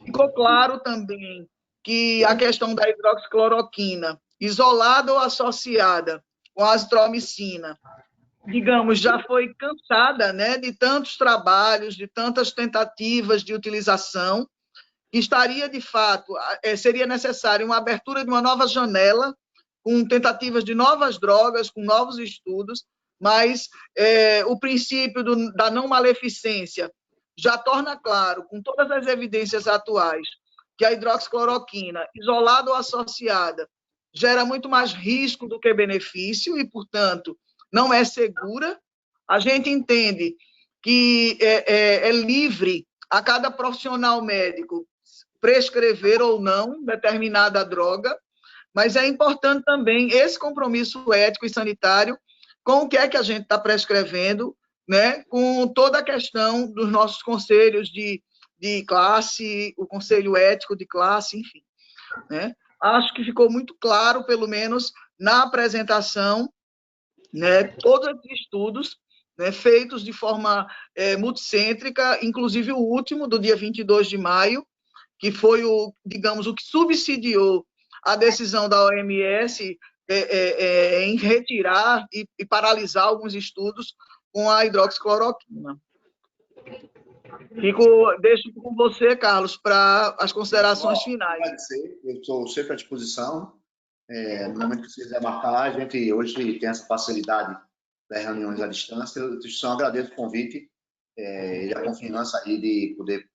A: Ficou claro também que a questão da hidroxicloroquina, isolada ou associada com a azitromicina, digamos, já foi cansada, né, de tantos trabalhos, de tantas tentativas de utilização, estaria, de fato, seria necessário uma abertura de uma nova janela, com tentativas de novas drogas, com novos estudos, mas o princípio da não maleficência já torna claro, com todas as evidências atuais, que a hidroxicloroquina, isolada ou associada, gera muito mais risco do que benefício e, portanto, não é segura. A gente entende que é livre a cada profissional médico prescrever ou não determinada droga, mas é importante também esse compromisso ético e sanitário com o que é que a gente está prescrevendo, né, com toda a questão dos nossos conselhos de classe, o conselho ético de classe, enfim, né? Acho que ficou muito claro, pelo menos na apresentação, né, todos os estudos, né, feitos de forma multicêntrica, inclusive o último, do dia 22 de maio, que foi digamos, o que subsidiou a decisão da OMS em retirar e paralisar alguns estudos com a hidroxicloroquina. Deixo com você, Carlos, para as considerações finais.
C: Eu estou sempre à disposição. No momento que você quiser marcar, a gente hoje tem essa facilidade das reuniões à distância. Eu só agradeço o convite e a confiança aí de poder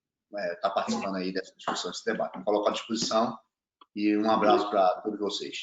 C: estar participando aí dessa discussão, desse debate. Me coloco à disposição e um abraço para todos vocês.